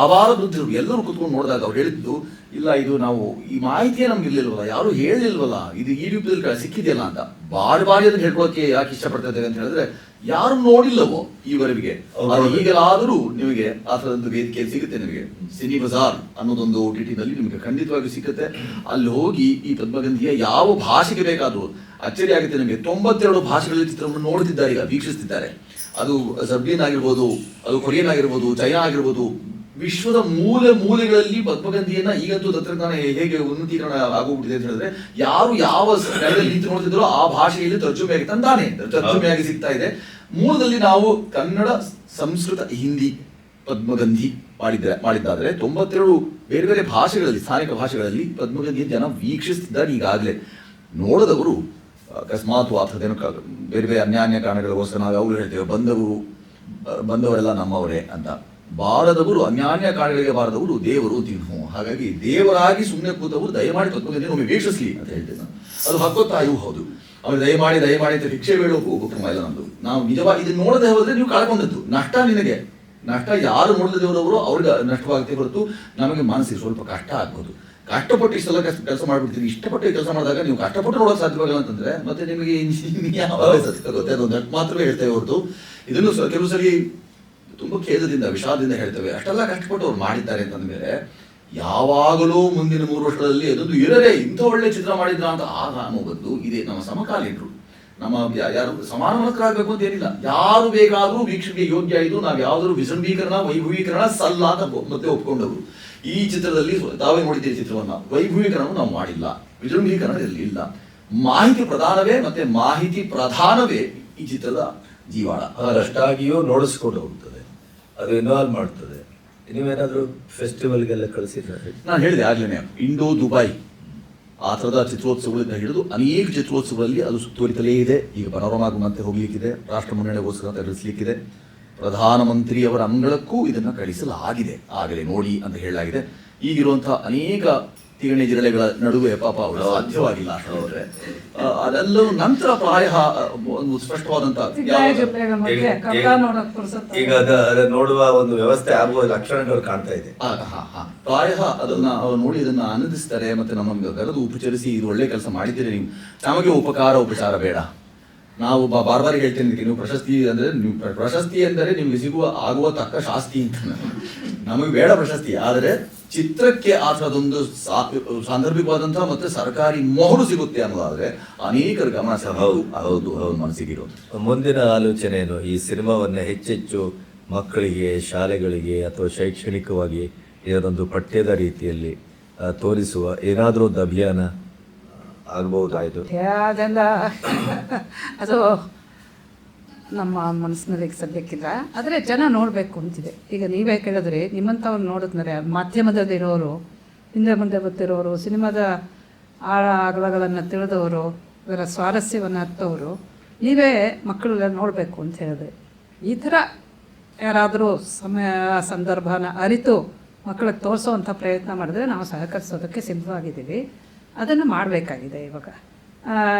ಆವಾರ ವೃದ್ಧರು ಎಲ್ಲರೂ ಕುತ್ಕೊಂಡು ನೋಡಿದಾಗ ಅವ್ರು ಹೇಳಿದ್ದು, ಇಲ್ಲ ಇದು ನಾವು ಈ ಮಾಹಿತಿಯೇ ನಮ್ಗೆ ಇರ್ಲಿಲ್ವಲ್ಲ, ಯಾರು ಹೇಳಿಲ್ವಲ್ಲ, ಇದು ಈ ರೂಪದಲ್ಲಿ ಸಿಕ್ಕಿದೆಯಲ್ಲ ಅಂತ. ಬಾರಿ ಅದನ್ನು ಹೇಳ್ಕೊಳಕ್ಕೆ ಯಾಕೆ ಇಷ್ಟಪಡ್ತಾ ಇದ್ದೇವೆ ಅಂತ ಹೇಳಿದ್ರೆ, ಯಾರು ನೋಡಿಲ್ಲವೋ ಈವರೆಗೆ ಅದು ಈಗಲಾದರೂ ನಿಮಗೆ ಆ ಥರದ್ದು ವೇದಿಕೆಯಲ್ಲಿ ಸಿಗುತ್ತೆ. ನಿಮಗೆ ಸಿನಿ ಬಜಾರ್ ಅನ್ನೋದೊಂದು OTT ನಲ್ಲಿ ನಿಮಗೆ ಖಂಡಿತವಾಗಿ ಸಿಗುತ್ತೆ. ಅಲ್ಲಿ ಹೋಗಿ ಈ ಪದ್ಮಗಂಧಿಯ ಯಾವ ಭಾಷೆಗೆ ಬೇಕಾದರೂ ಅಚ್ಚರಿ ಆಗುತ್ತೆ ನಿಮಗೆ. 92 ಭಾಷೆಗಳಲ್ಲಿ ಚಿತ್ರವನ್ನು ನೋಡುತ್ತಿದ್ದಾರೆ, ಈಗ ವೀಕ್ಷಿಸ್ತಿದ್ದಾರೆ. ಅದು ಜರ್ಮನ್ ಆಗಿರ್ಬೋದು, ಅದು ಕೊರಿಯನ್ ಆಗಿರ್ಬೋದು, ಚೈನಾ ಆಗಿರ್ಬೋದು, ವಿಶ್ವದ ಮೂಲೆಗಳಲ್ಲಿ ಪದ್ಮಗಂಧಿಯನ್ನ ಈಗಂತೂ ತಂತ್ರಜ್ಞಾನ ಹೇಗೆ ಉನ್ನತೀಕರಣ ಆಗೋಗ್ಬಿಟ್ಟಿದೆ ಅಂತ ಹೇಳಿದ್ರೆ, ಯಾರು ಯಾವ ಸ್ಥಳದಲ್ಲಿ ನಿಂತು ನೋಡ್ತಿದ್ರೋ ಆ ಭಾಷೆಯಲ್ಲಿ ತರ್ಜುಮೆಯಾಗಿ ತರ್ಜುಮೆಯಾಗಿ ಸಿಗ್ತಾ ಇದೆ. ಮೂಲದಲ್ಲಿ ನಾವು ಕನ್ನಡ, ಸಂಸ್ಕೃತ, ಹಿಂದಿ ಪದ್ಮಗಂಧಿ ಮಾಡಿದ್ದಾದ್ರೆ 92 ಬೇರೆ ಬೇರೆ ಭಾಷೆಗಳಲ್ಲಿ, ಸ್ಥಾನಿಕ ಭಾಷೆಗಳಲ್ಲಿ ಪದ್ಮಗಂಧಿ ಜನ ವೀಕ್ಷಿಸ್ತಿದ್ದಾರೆ ಈಗಾಗಲೇ. ನೋಡದವರು ಅಕಸ್ಮಾತ್ ಅಥದೇನು ಬೇರೆ ಬೇರೆ ಅನ್ಯಾನ್ಯ ಕಾರಣಗಳಿಗೋಸ್ಕರ ನಾವು ಯಾವಾಗಲೂ ಹೇಳ್ತೇವೆ ಬಂದವರೆಲ್ಲ ನಮ್ಮವರೇ ಅಂತ. ಬಾರದವರು, ಅನ್ಯಾನ್ಯ ಕಾರಣಗಳಿಗೆ ಬಾರದವರು ದೇವರು ತಿನ್ನು. ಹಾಗಾಗಿ ದೇವರಾಗಿ ಸುಮ್ಮನೆ ಕೂತವರು ದಯಮಾಡಿ ಪದ್ಮಗಂಧಿಯನ್ನು ಒಮ್ಮೆ ವೀಕ್ಷಿಸಲಿ ಅಂತ ಹೇಳ್ತೇನೆ ನಾನು. ಅದು ಹಕ್ಕೊತ್ತಾಯೂ ಹೌದು. ಅವ್ರು ದಯಮಾಡಿ ಅಂತ ಭಿಕ್ಷೆ ಬೇಡೋಕು ಉಪಕ್ರಮ ಇಲ್ಲ ನಮ್ದು. ನಾವು ನಿಜವಾಗಿ ಇದನ್ನು ನೋಡದೆ ಹೋದ್ರೆ ನೀವು ಕಳ್ಕೊಂಡದ್ದು ನಷ್ಟ. ನಿನಗೆ ನಷ್ಟ ಯಾರು ನೋಡದೆ ಹೋದವರು ಅವ್ರಿಗೆ ನಷ್ಟವಾಗುತ್ತೆ ಹೊರತು ನಮಗೆ ಮನಸ್ಸಿಗೆ ಸ್ವಲ್ಪ ಕಷ್ಟ ಆಗ್ಬೋದು. ಕಷ್ಟಪಟ್ಟು ಇಷ್ಟೆಲ್ಲ ಕೆಲಸ ಮಾಡ್ಬಿಡ್ತೀವಿ. ಇಷ್ಟಪಟ್ಟು ಕೆಲಸ ಮಾಡಿದಾಗ ನೀವು ಕಷ್ಟಪಟ್ಟು ನೋಡೋಕೆ ಸಾಧ್ಯವಾಗಿಲ್ಲ ಅಂತಂದ್ರೆ ಮತ್ತೆ ನಿಮಗೆ ಗೊತ್ತೇ ಅದೊಂದು ಮಾತ್ರವೇ ಹೇಳ್ತೇವೆ ಹೊರತು ಇದನ್ನು ಕೆಲವು ಸರಿ ತುಂಬ ಖೇದದಿಂದ, ವಿಷಾದದಿಂದ ಹೇಳ್ತೇವೆ. ಅಷ್ಟೆಲ್ಲ ಕಷ್ಟಪಟ್ಟು ಅವ್ರು ಮಾಡಿದ್ದಾರೆ ಅಂತಂದ್ಮೇಲೆ ಯಾವಾಗಲೂ ಮುಂದಿನ 3 ವರ್ಷಗಳಲ್ಲಿ ಅದೊಂದು ಇರದೇ ಇಂಥ ಒಳ್ಳೆ ಚಿತ್ರ ಮಾಡಿದ್ರ ಅಂತ ಆಗ ಅನ್ನೋದು ಇದೆ. ನಮ್ಮ ಸಮಕಾಲೀನರು, ನಮ್ಮ ಯಾರು ಸಮಾನ ಮನಸ್ಕರಾಗಬೇಕು ಅಂತ ಏನಿಲ್ಲ, ಯಾರು ಬೇಕಾದರೂ ವೀಕ್ಷಣೆಗೆ ಯೋಗ್ಯ ಇದು. ನಾವು ಯಾವ್ದಾದ್ರು ವಿಜೃಂಭೀಕರಣ, ವೈಭವೀಕರಣ ಸಲ್ಲ ಅಂತ ಮತ್ತೆ ಒಪ್ಕೊಂಡವರು. ಈ ಚಿತ್ರದಲ್ಲಿ ತಾವೇ ನೋಡಿದ್ದೀರಿ ಚಿತ್ರವನ್ನ, ವೈಭವೀಕರಣ ನಾವು ಮಾಡಿಲ್ಲ, ವಿಜೃಂಭೀಕರಣ ಇಲ್ಲಿ ಇಲ್ಲ. ಮಾಹಿತಿ ಪ್ರಧಾನವೇ, ಮತ್ತೆ ಮಾಹಿತಿ ಪ್ರಧಾನವೇ ಈ ಚಿತ್ರದ ಜೀವಾಳ. ಅದರಷ್ಟಾಗಿಯೂ ನೋಡಿಸ್ಕೊಂಡು ಹೋಗ್ತದೆ, ಅದು ಇನ್ವಾಲ್ವ್ ಮಾಡ್ತದೆ. ನೀವೇನಾದರೂ ಫೆಸ್ಟಿವಲ್ಗೆಲ್ಲ ಕಳಿಸಿದ್ರೆ? ನಾನು ಹೇಳಿದೆ ಆಗ್ಲೇ, ಇಂಡೋ ದುಬೈ ಆ ಥರದ ಚಿತ್ರೋತ್ಸವಗಳಿಂದ ಹಿಡಿದು ಅನೇಕ ಚಿತ್ರೋತ್ಸವಗಳಲ್ಲಿ ಅದು ಸುತ್ತುವರಿತಲೇ ಇದೆ. ಈಗ ಪನೋರಮಾಗೂ ಮತ್ತೆ ಹೋಗ್ಲಿಕ್ಕಿದೆ, ರಾಷ್ಟ್ರ ಮುನ್ನಡೆಗೋಸ್ಕರ ಕಳಿಸ್ಲಿಕ್ಕಿದೆ. ಪ್ರಧಾನಮಂತ್ರಿಯವರ ಅಂಗಳಕ್ಕೂ ಇದನ್ನು ಕಳಿಸಲಾಗಿದೆ, ಆಗಲೇ ನೋಡಿ ಅಂತ ಹೇಳಲಾಗಿದೆ. ಈಗಿರುವಂತಹ ಅನೇಕ ತಿಗಣೆ ಜಿರಳೆಗಳ ನಡುವೆ ಪಾಪ ಅವರು ಸಾಧ್ಯವಾಗಿಲ್ಲ ಅಷ್ಟೇ. ಅದೆಲ್ಲವೂ ನಂತರ ಪ್ರಾಯ ಒಂದು ಸ್ಪಷ್ಟವಾದಂತ ಈಗ ಅದ ನೋಡುವ ಒಂದು ವ್ಯವಸ್ಥೆ ಆಗುವ ಲಕ್ಷಣಗಳು ಕಾಣ್ತಾ ಇದೆ. ಪ್ರಾಯ ಅದನ್ನ ಅವ್ರು ನೋಡಿ ಇದನ್ನ ಆನಂದಿಸ್ತಾರೆ. ಮತ್ತೆ ನಮ್ಮನ್ನು ಕರೆದು ಉಪಚರಿಸಿ ಇದು ಒಳ್ಳೆ ಕೆಲಸ ಮಾಡಿದ್ದೀರಿ ನೀವು, ನಮಗೆ ಉಪಚಾರ ಬೇಡ. ನಾವು ಬಾರಿ ಹೇಳ್ತೇನೆ, ನೀವು ಪ್ರಶಸ್ತಿ ಅಂದರೆ ನಿಮ್ಗೆ ಆಗುವ ತಕ್ಕ ಶಾಸ್ತಿ ಅಂತ. ನಮಗೆ ಬೇಡ ಪ್ರಶಸ್ತಿ, ಆದರೆ ಚಿತ್ರಕ್ಕೆ ಆ ಥರದೊಂದು ಸಾಂದರ್ಭಿಕವಾದಂತಹ ಮತ್ತೆ ಸರ್ಕಾರಿ ಮೊಹರು ಸಿಗುತ್ತೆ ಅನ್ನೋದಾದ್ರೆ ಅನೇಕರ ಗಮನ ಹೌದು ಮನಸ್ಸಿಗಿರೋದು. ಮುಂದಿನ ಆಲೋಚನೆ ಏನು? ಈ ಸಿನಿಮಾವನ್ನ ಹೆಚ್ಚೆಚ್ಚು ಮಕ್ಕಳಿಗೆ, ಶಾಲೆಗಳಿಗೆ ಅಥವಾ ಶೈಕ್ಷಣಿಕವಾಗಿ ಇದೊಂದು ಪಠ್ಯದ ರೀತಿಯಲ್ಲಿ ತೋರಿಸುವ ಏನಾದರೂ ಒಂದು ಅಭಿಯಾನ ಆಗ್ಬಹುದಾಯ್ತು? ಅದೆಲ್ಲ ಅದು ನಮ್ಮ ಮನಸ್ಸಿನಲ್ಲಿ ಸದ್ಯಕ್ಕಿಲ್ಲ, ಆದರೆ ಜನ ನೋಡಬೇಕು ಅಂತಿದೆ. ಈಗ ನೀವೇ ಕೇಳಿದ್ರಿ, ನಿಮ್ಮಂಥವ್ರು ನೋಡಿದ್ರೆ ಮಾಧ್ಯಮದಲ್ಲಿರೋರು, ಹಿಂದೆ ಮುಂದೆ ಗೊತ್ತಿರೋರು, ಸಿನಿಮಾದ ಆಳ ಅಗಲಗಳನ್ನು ತಿಳಿದವರು, ಅದರ ಸ್ವಾರಸ್ಯವನ್ನು ಅರ್ಥವರು, ನೀವೇ ಮಕ್ಕಳೆಲ್ಲ ನೋಡಬೇಕು ಅಂತ ಹೇಳಿದ್ರೆ, ಈ ಥರ ಯಾರಾದರೂ ಸಮಯ ಸಂದರ್ಭನ ಅರಿತು ಮಕ್ಕಳಿಗೆ ತೋರಿಸೋವಂಥ ಪ್ರಯತ್ನ ಮಾಡಿದ್ರೆ ನಾವು ಸಹಕರಿಸೋದಕ್ಕೆ ಸಿದ್ಧವಾಗಿದ್ದೀವಿ. ಅದನ್ನು ಮಾಡಬೇಕಾಗಿದೆ ಇವಾಗ.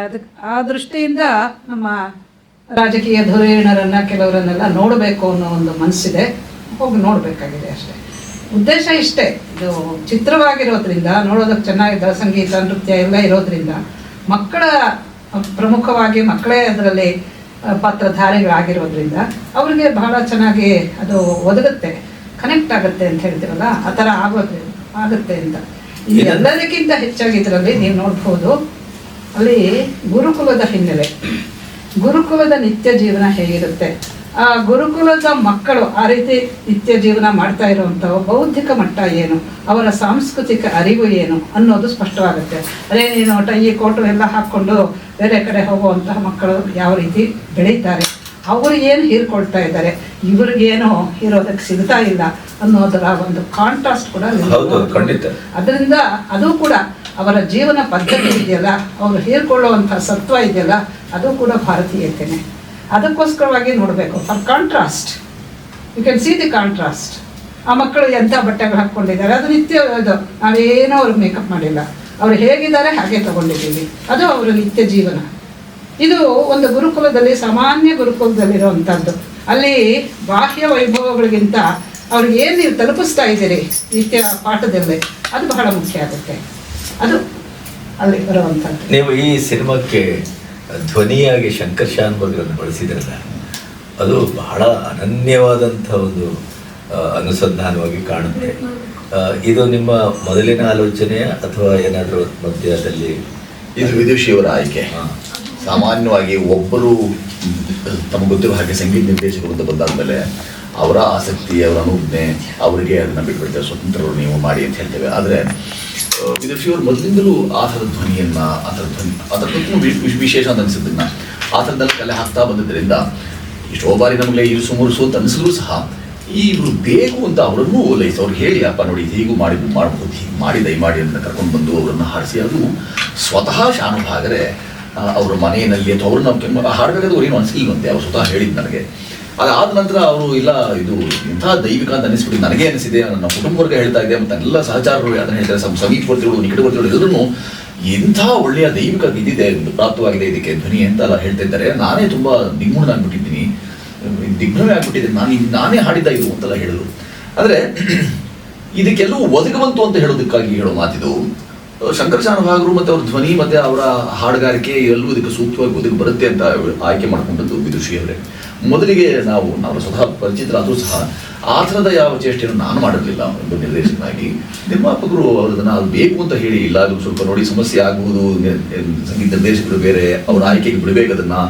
ಅದಕ್ಕೆ ಆ ದೃಷ್ಟಿಯಿಂದ ನಮ್ಮ ರಾಜಕೀಯ ಧುರೀಣರನ್ನ ಕೆಲವರನ್ನೆಲ್ಲ ನೋಡಬೇಕು ಅನ್ನೋ ಒಂದು ಮನಸ್ಸಿದೆ, ಹೋಗಿ ನೋಡಬೇಕಾಗಿದೆ ಅಷ್ಟೇ. ಉದ್ದೇಶ ಇಷ್ಟೇ. ಇದು ಚಿತ್ರವಾಗಿರೋದ್ರಿಂದ, ನೋಡೋದಕ್ಕೆ ಚೆನ್ನಾಗಿದೆ, ಸಂಗೀತ ನೃತ್ಯ ಎಲ್ಲ ಇರೋದ್ರಿಂದ ಮಕ್ಕಳ ಪ್ರಮುಖವಾಗಿ ಮಕ್ಕಳೇ ಅದರಲ್ಲಿ ಪಾತ್ರಧಾರಿಗಳಾಗಿರೋದ್ರಿಂದ ಅವ್ರಿಗೆ ಬಹಳ ಚೆನ್ನಾಗಿ ಅದು ಒದಗುತ್ತೆ, ಕನೆಕ್ಟ್ ಆಗುತ್ತೆ ಅಂತ ಹೇಳ್ತೀವಲ್ಲ, ಆ ಥರ ಆಗುತ್ತೆ ಅಂತ. ಇಲ್ಲಿ ಎಲ್ಲದಕ್ಕಿಂತ ಹೆಚ್ಚಾಗಿ ಇದರಲ್ಲಿ ನೀವು ನೋಡ್ಬೋದು, ಅಲ್ಲಿ ಗುರುಕುಲದ ಹಿನ್ನೆಲೆ, ಗುರುಕುಲದ ನಿತ್ಯ ಜೀವನ ಹೇಗಿರುತ್ತೆ, ಆ ಗುರುಕುಲದ ಮಕ್ಕಳು ಆ ರೀತಿ ನಿತ್ಯ ಜೀವನ ಮಾಡ್ತಾ ಇರುವಂಥವು ಬೌದ್ಧಿಕ ಮಟ್ಟ ಏನು, ಅವರ ಸಾಂಸ್ಕೃತಿಕ ಅರಿವು ಏನು ಅನ್ನೋದು ಸ್ಪಷ್ಟವಾಗುತ್ತೆ. ಅದೇ ನೀನು ಟೈ ಕೋಟು ಎಲ್ಲ ಹಾಕ್ಕೊಂಡು ಬೇರೆ ಕಡೆ ಹೋಗುವಂತಹ ಮಕ್ಕಳು ಯಾವ ರೀತಿ ಬೆಳೀತಾರೆ, ಅವರು ಏನು ಹೀರ್ಕೊಳ್ತಾ ಇದ್ದಾರೆ, ಇವ್ರಿಗೇನೋ ಇರೋದಕ್ಕೆ ಸಿಗ್ತಾ ಇಲ್ಲ ಅನ್ನೋದರ ಒಂದು ಕಾಂಟ್ರಾಸ್ಟ್ ಕೂಡ ಅದರಿಂದ ಅದು ಕೂಡ ಅವರ ಜೀವನ ಪದ್ಧತಿ ಇದೆಯಲ್ಲ, ಅವರು ಹೀರ್ಕೊಳ್ಳುವಂಥ ಸತ್ವ ಇದೆಯಲ್ಲ, ಅದು ಕೂಡ ಭಾರತೀಯತೆಯೇ. ಅದಕ್ಕೋಸ್ಕರವಾಗಿ ನೋಡಬೇಕು. For contrast you can see the contrast. ಆ ಮಕ್ಕಳು ಎಂಥ ಬಟ್ಟೆಗಳು ಹಾಕ್ಕೊಂಡಿದ್ದಾರೆ, ಅದು ನಿತ್ಯ, ಅದು ನಾವೇನೋ ಅವ್ರಿಗೆ ಮೇಕಪ್ ಮಾಡಿಲ್ಲ, ಅವ್ರು ಹೇಗಿದ್ದಾರೆ ಹಾಗೆ ತಗೊಂಡಿದ್ದೀವಿ, ಅದು ಅವರ ನಿತ್ಯ ಜೀವನ. ಇದು ಒಂದು ಗುರುಕುಲದಲ್ಲಿ, ಸಾಮಾನ್ಯ ಗುರುಕುಲದಲ್ಲಿರುವಂಥದ್ದು. ಅಲ್ಲಿ ಬಾಹ್ಯ ವೈಭವಗಳಿಗಿಂತ ಅವ್ರಿಗೆ ಏನು ನೀವು ತಲುಪಿಸ್ತಾ ಇದ್ದೀರಿ ನಿತ್ಯ ಪಾಠದಲ್ಲಿ, ಅದು ಬಹಳ ಮುಖ್ಯ ಆಗುತ್ತೆ. ಅದು ಅಲ್ಲಿ ಬರುವಂಥದ್ದು. ನೀವು ಈ ಸಿನಿಮಾಕ್ಕೆ ಧ್ವನಿಯಾಗಿ ಶಂಕರ್ ಶಾನ್ಭಾಗ್ರನ್ನು ಬಳಸಿದ್ರಲ್ಲ, ಅದು ಬಹಳ ಅನನ್ಯವಾದಂಥ ಒಂದು ಅನುಸಂಧಾನವಾಗಿ ಕಾಣುತ್ತೆ. ಇದು ನಿಮ್ಮ ಮೊದಲಿನ ಆಲೋಚನೆಯ ಅಥವಾ ಏನಾದರೂ ಮಧ್ಯದಲ್ಲಿ? ಇದು ವಿದುಷಿಯವರ ಆಯ್ಕೆ. ಸಾಮಾನ್ಯವಾಗಿ ಒಬ್ಬರು ತಮಗೆ ಗೊತ್ತಿರೋ ಹಾಗೆ ಸಂಗೀತ ನಿರ್ದೇಶಕರು ಅಂತ ಬಂದಾದ್ಮೇಲೆ ಅವರ ಆಸಕ್ತಿ, ಅವರ ಅನುಜ್ಞೆ, ಅವರಿಗೆ ಅದನ್ನು ಬಿಟ್ಬಿಡ್ತೇವೆ, ಸ್ವತಂತ್ರರು ನೀವು ಮಾಡಿ ಅಂತ ಹೇಳ್ತೇವೆ. ಆದರೆ ವಿದುಷಿಯವರು ಮೊದಲಿಂದಲೂ ಆ ಥರದ ಧ್ವನಿಯನ್ನು, ಆ ಥರದ್ದು ವಿಶೇಷ ಅಂತ ಅನಿಸಿದ್ದನ್ನು ಆ ಥರದಲ್ಲಿ ಕಲೆ ಹಾಕ್ತಾ ಬಂದಿದ್ದರಿಂದ ಎಷ್ಟೋ ಬಾರಿ ನಮಗೆ ಇರುಸು ಮುರುಸು ಅಂತ ಅನಿಸಿದ್ರು ಸಹ ಇವರು ಬೇಕು ಅಂತ ಅವರನ್ನು ಓಲೈಸಿ ಅವ್ರು ಹೇಳಿ, ಅಪ್ಪ ನೋಡಿ ಹೀಗೂ ಮಾಡಬಹುದು, ಹೀಗೆ ಮಾಡಿ ದಯಮಾಡಿ ಅಂತ ಕರ್ಕೊಂಡು ಬಂದು ಅವರನ್ನು ಹಾಡಿಸಿ, ಅದು ಸ್ವತಃ ಶಾನುಭಾಗರೇ ಅವರ ಮನೆಯಲ್ಲಿ ಅಥವಾ ಅವರು ನಾವು ಹಾಡಬೇಕಾದ್ರೆ ಅವ್ರು ಏನು ಅನಿಸಿಲ್ವಂತೆ, ಅವ್ರು ಸ್ವತಃ ಹೇಳಿದ್ದು ನನಗೆ. ಅದಾದ ನಂತರ ಅವರು ಇಲ್ಲ ಇದು ಇಂಥ ದೈವಿಕ ಅಂತ ಅನಿಸ್ಬಿಟ್ಟು ನನಗೆ ಅನಿಸಿದೆ, ನನ್ನ ಕುಟುಂಬವರ್ಗ ಹೇಳ್ತಾ ಇದೆ, ಮತ್ತು ಎಲ್ಲ ಸಹಚಾರರು ಅದನ್ನು ಹೇಳ್ತಾರೆ, ಸಮೀಪವರ್ತಿಗಳು ನಿಕಟವರ್ತಿಗಳು ಎಲ್ಲರೂ ಎಂಥ ಒಳ್ಳೆಯ ದೈವಿಕ ಇದಿದೆ, ಪ್ರಾಪ್ತವಾಗಿದೆ ಇದಕ್ಕೆ ಧ್ವನಿ ಅಂತ ಎಲ್ಲ ಹೇಳ್ತಾ ಇದ್ದಾರೆ. ನಾನೇ ತುಂಬ ದಿಗ್ಮೂಢನಾಗ್ಬಿಟ್ಟಿದ್ದೀನಿ, ದಿಗ್ಭ್ರಮೆ ಆಗ್ಬಿಟ್ಟಿದ್ದೀನಿ, ನಾನೇ ಹಾಡಿದ್ದ ಇದು ಅಂತೆಲ್ಲ ಹೇಳಿದ್ರು. ಆದರೆ ಇದಕ್ಕೆಲ್ಲವೂ ಒದಗವಂತು ಅಂತ ಹೇಳೋದಕ್ಕಾಗಿ ಹೇಳೋ ಮಾತಿದು. ಶಂಕರ್ ಶಾನುಭಾಗರು ಮತ್ತು ಅವ್ರ ಧ್ವನಿ ಮತ್ತು ಅವರ ಹಾಡುಗಾರಿಕೆ ಎಲ್ಲವೂ ಇದಕ್ಕೆ ಸೂಕ್ತವಾಗಿ ಒದಗಿ ಬರುತ್ತೆ ಅಂತ ಆಯ್ಕೆ ಮಾಡ್ಕೊಂಡದ್ದು ವಿದುಷಿಯವರೇ. ಮೊದಲಿಗೆ ನಾವು ಸ್ವತಃ ಪರಿಚಿತರಾದರೂ ಸಹ ಆ ಥರದ ಯಾವ ಚೇಷ್ಟೆಯನ್ನು ನಾನು ಮಾಡಿರಲಿಲ್ಲ. ಒಂದು ನಿರ್ದೇಶಕನಾಗಿ ನಿರ್ಮಾಪಕರು ಅದನ್ನು ಅದು ಬೇಕು ಅಂತ ಹೇಳಿ, ಇಲ್ಲ ಅದು ಸ್ವಲ್ಪ ನೋಡಿ ಸಮಸ್ಯೆ ಆಗುವುದು, ಸಂಗೀತ ನಿರ್ದೇಶಕರು ಬೇರೆ, ಅವರ ಆಯ್ಕೆಗೆ ಬಿಡಬೇಕು ಅದನ್ನು,